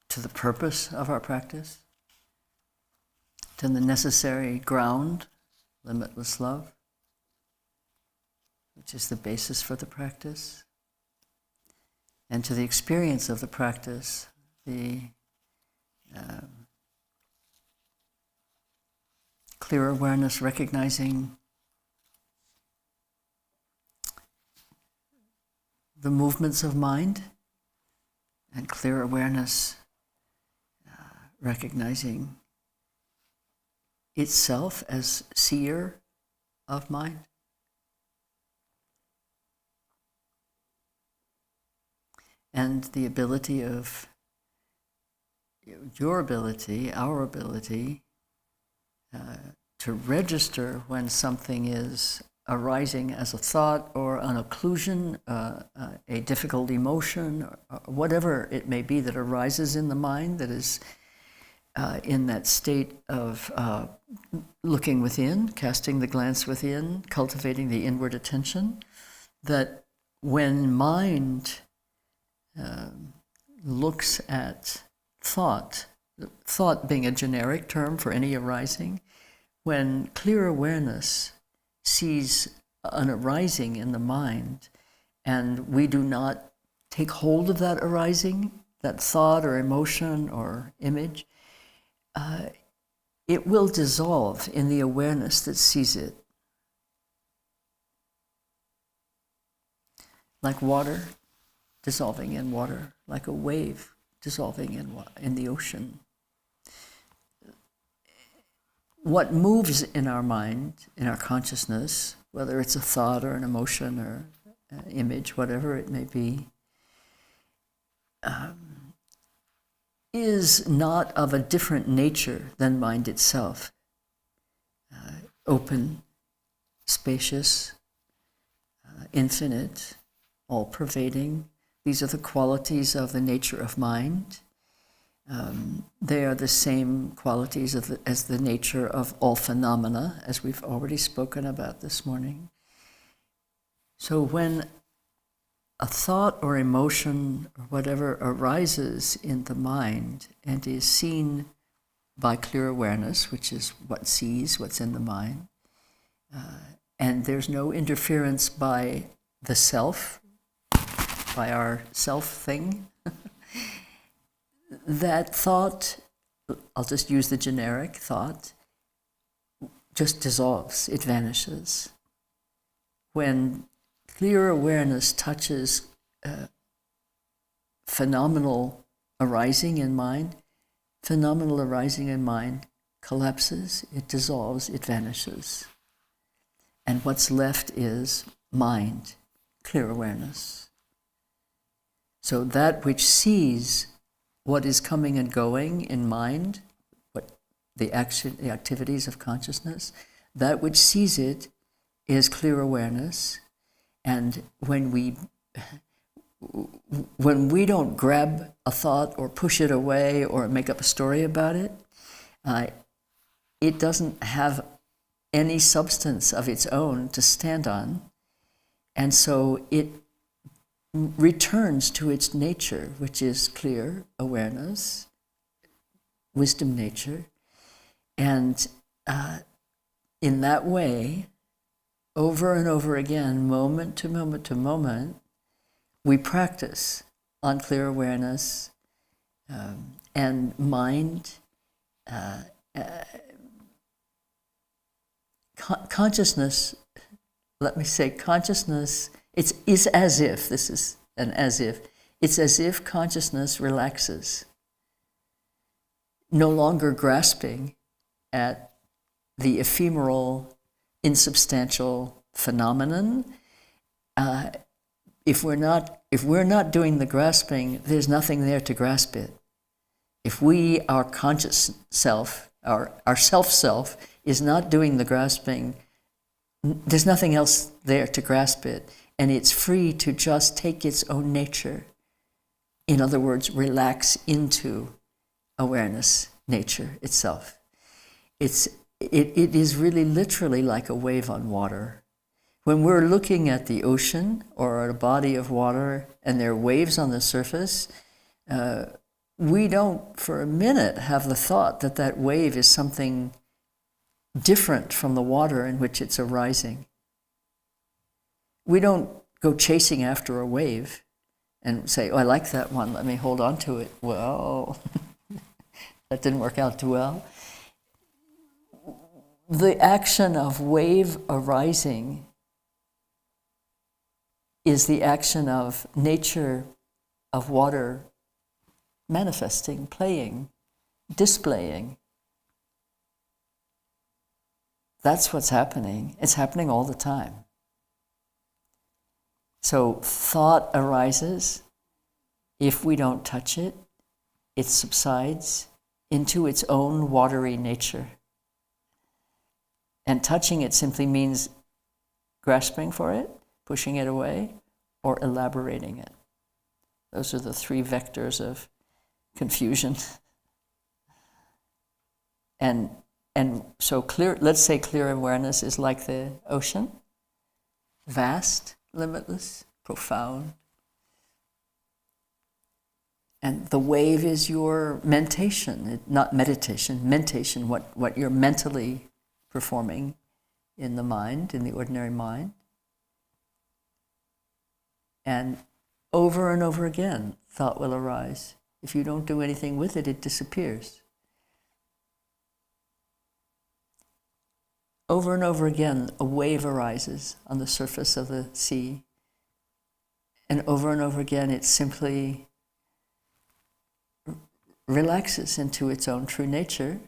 To the purpose of our practice, to the necessary ground, limitless love, which is the basis for the practice, and to the experience of the practice, the clear awareness recognizing the movements of mind, and clear awareness recognizing itself as seer of mind. And the ability of your ability, our ability, to register when something is arising as a thought or an occlusion, a difficult emotion, or whatever it may be that arises in the mind that is in that state of looking within, casting the glance within, cultivating the inward attention, that when mind looks at thought being a generic term for any arising, when clear awareness sees an arising in the mind and we do not take hold of that arising, that thought or emotion or image, it will dissolve in the awareness that sees it. Like water dissolving in water, like a wave dissolving in the ocean. What moves in our mind, in our consciousness, whether it's a thought or an emotion or an image, whatever it may be, is not of a different nature than mind itself. Open, spacious, infinite, all-pervading. These are the qualities of the nature of mind. They are the same qualities as the nature of all phenomena, as we've already spoken about this morning. So when a thought or emotion or whatever arises in the mind and is seen by clear awareness, which is what sees what's in the mind, and there's no interference by the self, by our self thing, that thought, I'll just use the generic thought, just dissolves, it vanishes. When clear awareness touches phenomenal arising in mind collapses, it dissolves, it vanishes. And what's left is mind, clear awareness. So that which sees what is coming and going in mind, what the activities of consciousness, that which sees it is clear awareness. And when we don't grab a thought or push it away or make up a story about it, it doesn't have any substance of its own to stand on. And so it returns to its nature, which is clear awareness, wisdom nature. And in that way, over and over again, moment to moment to moment, we practice on clear awareness and mind. Consciousness, let me say, consciousness, it's as if, this is an as if, it's as if consciousness relaxes, no longer grasping at the ephemeral, insubstantial phenomenon. If we're not doing the grasping, there's nothing there to grasp it. If our conscious self, our self is not doing the grasping, there's nothing else there to grasp it, and it's free to just take its own nature. In other words, relax into awareness, nature itself. It is really literally like a wave on water. When we're looking at the ocean or at a body of water and there are waves on the surface, we don't for a minute have the thought that that wave is something different from the water in which it's arising. We don't go chasing after a wave and say, oh, I like that one, let me hold on to it. Well, that didn't work out too well. The action of wave arising is the action of nature, of water manifesting, playing, displaying. That's what's happening. It's happening all the time. So thought arises. If we don't touch it, it subsides into its own watery nature. And touching it simply means grasping for it, pushing it away, or elaborating it. Those are the three vectors of confusion. And so clear, let's say clear awareness is like the ocean, vast, limitless, profound. And the wave is your mentation, not meditation, mentation, what you're mentally performing in the mind, in the ordinary mind. And over again, thought will arise. If you don't do anything with it, it disappears. Over and over again, a wave arises on the surface of the sea. And over again, it simply relaxes into its own true nature,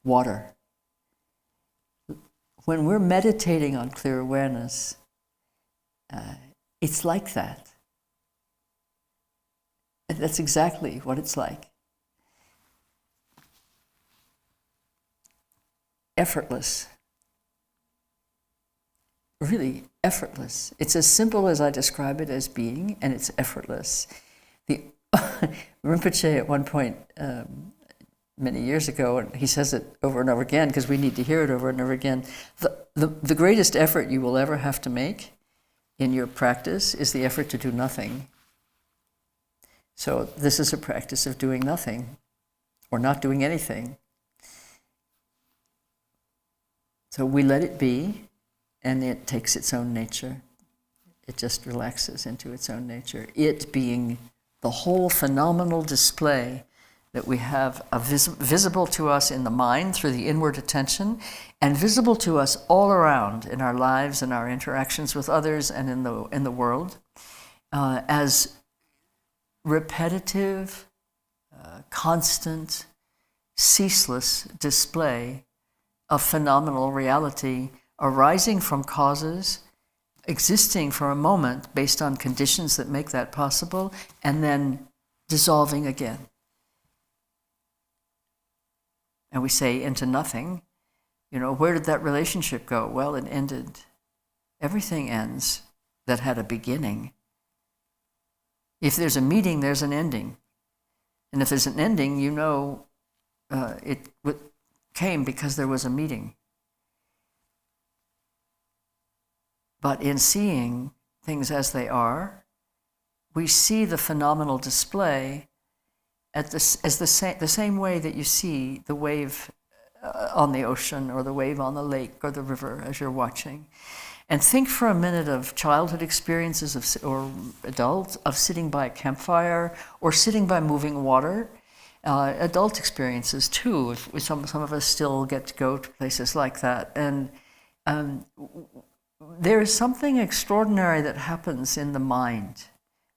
water. When we're meditating on clear awareness, it's like that. And that's exactly what it's like. Effortless. Really effortless. It's as simple as I describe it as being, and it's effortless. The Rinpoche at one point, many years ago, and he says it over and over again because we need to hear it over and over again, the greatest effort you will ever have to make in your practice is the effort to do nothing. So this is a practice of doing nothing or not doing anything. So we let it be, and it takes its own nature. It just relaxes into its own nature. It being the whole phenomenal display that we have visible to us in the mind through the inward attention, and visible to us all around in our lives and our interactions with others and in the world, as repetitive, constant, ceaseless display of phenomenal reality arising from causes, existing for a moment based on conditions that make that possible, and then dissolving again. And we say into nothing. Where did that relationship go? Well, it ended. Everything ends that had a beginning. If there's a meeting, there's an ending. And if there's an ending, it came because there was a meeting. But in seeing things as they are, we see the phenomenal display as the same way that you see the wave on the ocean or the wave on the lake or the river as you're watching. And think for a minute of childhood experiences or adults of sitting by a campfire or sitting by moving water. Adult experiences too. Some of us still get to go to places like that. And there is something extraordinary that happens in the mind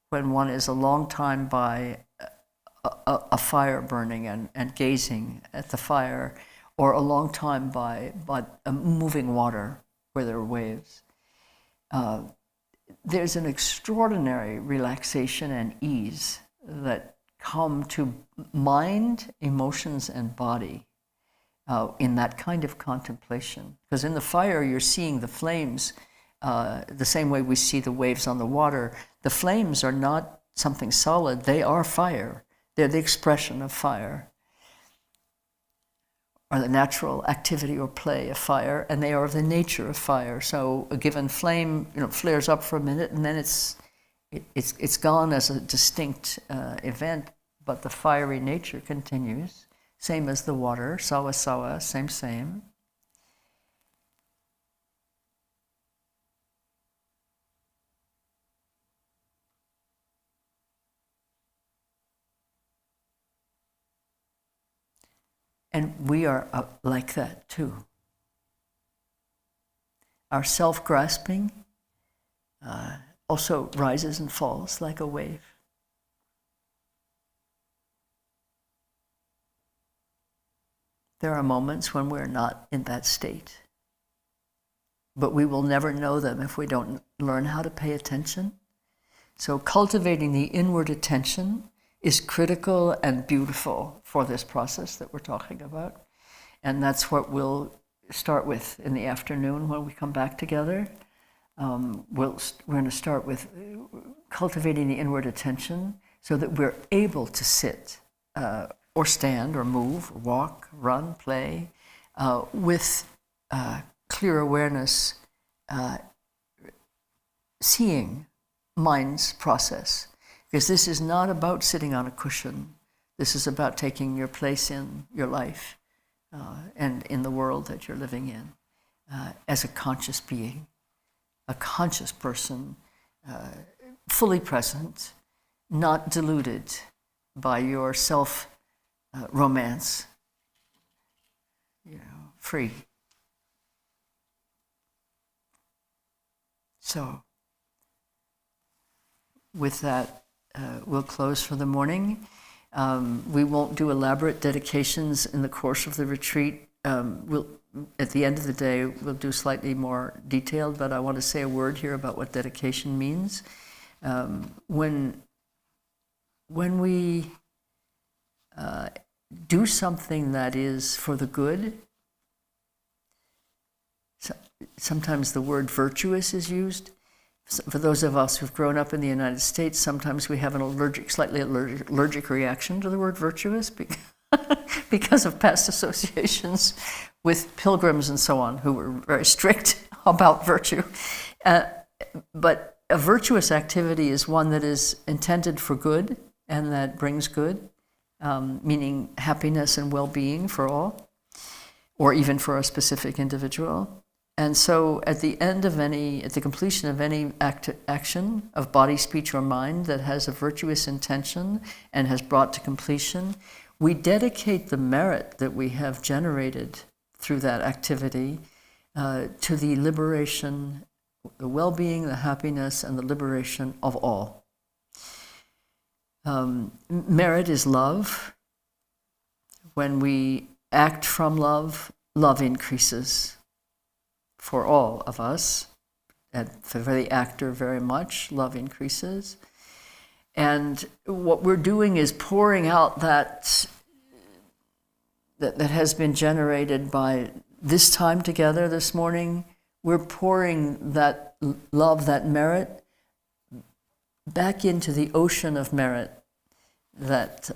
when one is a long time by a fire burning and gazing at the fire, or a long time by moving water where there are waves. There's an extraordinary relaxation and ease that come to mind, emotions, and body in that kind of contemplation. Because in the fire, you're seeing the flames the same way we see the waves on the water. The flames are not something solid, they are fire. They're the expression of fire. are the natural activity or play of fire, and they are of the nature of fire. So a given flame, flares up for a minute, and then it's gone as a distinct event, but the fiery nature continues. Same as the water, sawa sawa, same. And we are like that too. Our self-grasping also rises and falls like a wave. There are moments when we're not in that state, but we will never know them if we don't learn how to pay attention. So cultivating the inward attention is critical and beautiful for this process that we're talking about. And that's what we'll start with in the afternoon when we come back together. We're going to start with cultivating the inward attention so that we're able to sit or stand or move, or walk, run, play, with clear awareness, seeing mind's process. Because this is not about sitting on a cushion. This is about taking your place in your life and in the world that you're living in as a conscious being, a conscious person, fully present, not deluded by your self-romance, free. So, with that, we'll close for the morning. We won't do elaborate dedications in the course of the retreat. At the end of the day, we'll do slightly more detailed, but I want to say a word here about what dedication means. When we do something that is for the good, sometimes the word virtuous is used. For those of us who've grown up in the United States, sometimes we have an slightly allergic reaction to the word virtuous because of past associations with pilgrims and so on who were very strict about virtue. But a virtuous activity is one that is intended for good and that brings good, meaning happiness and well-being for all, or even for a specific individual. And so at the completion of any action of body, speech, or mind that has a virtuous intention and has brought to completion, we dedicate the merit that we have generated through that activity to the liberation, the well-being, the happiness, and the liberation of all. Merit is love. When we act from love, love increases. For all of us, and for the actor very much, love increases. And what we're doing is pouring out that has been generated by this time together this morning. We're pouring that love, that merit, back into the ocean of merit that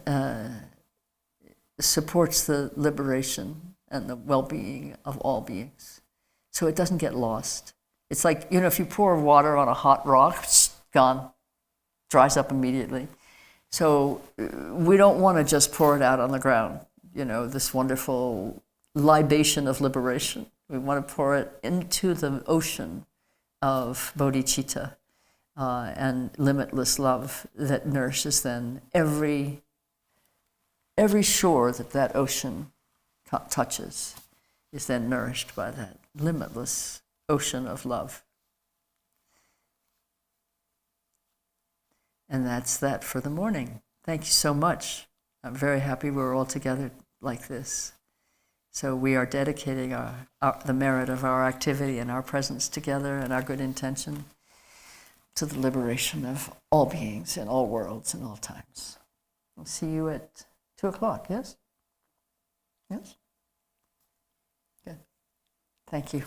supports the liberation and the well-being of all beings. So it doesn't get lost. It's like, if you pour water on a hot rock, it's gone, dries up immediately. So we don't want to just pour it out on the ground, this wonderful libation of liberation. We want to pour it into the ocean of bodhicitta and limitless love that nourishes then every shore that ocean touches is then nourished by that limitless ocean of love. And that's that for the morning. Thank you so much. I'm very happy we're all together like this. So we are dedicating the merit of our activity and our presence together and our good intention to the liberation of all beings in all worlds and all times. We'll see you at 2:00, yes? Yes? Good. Thank you.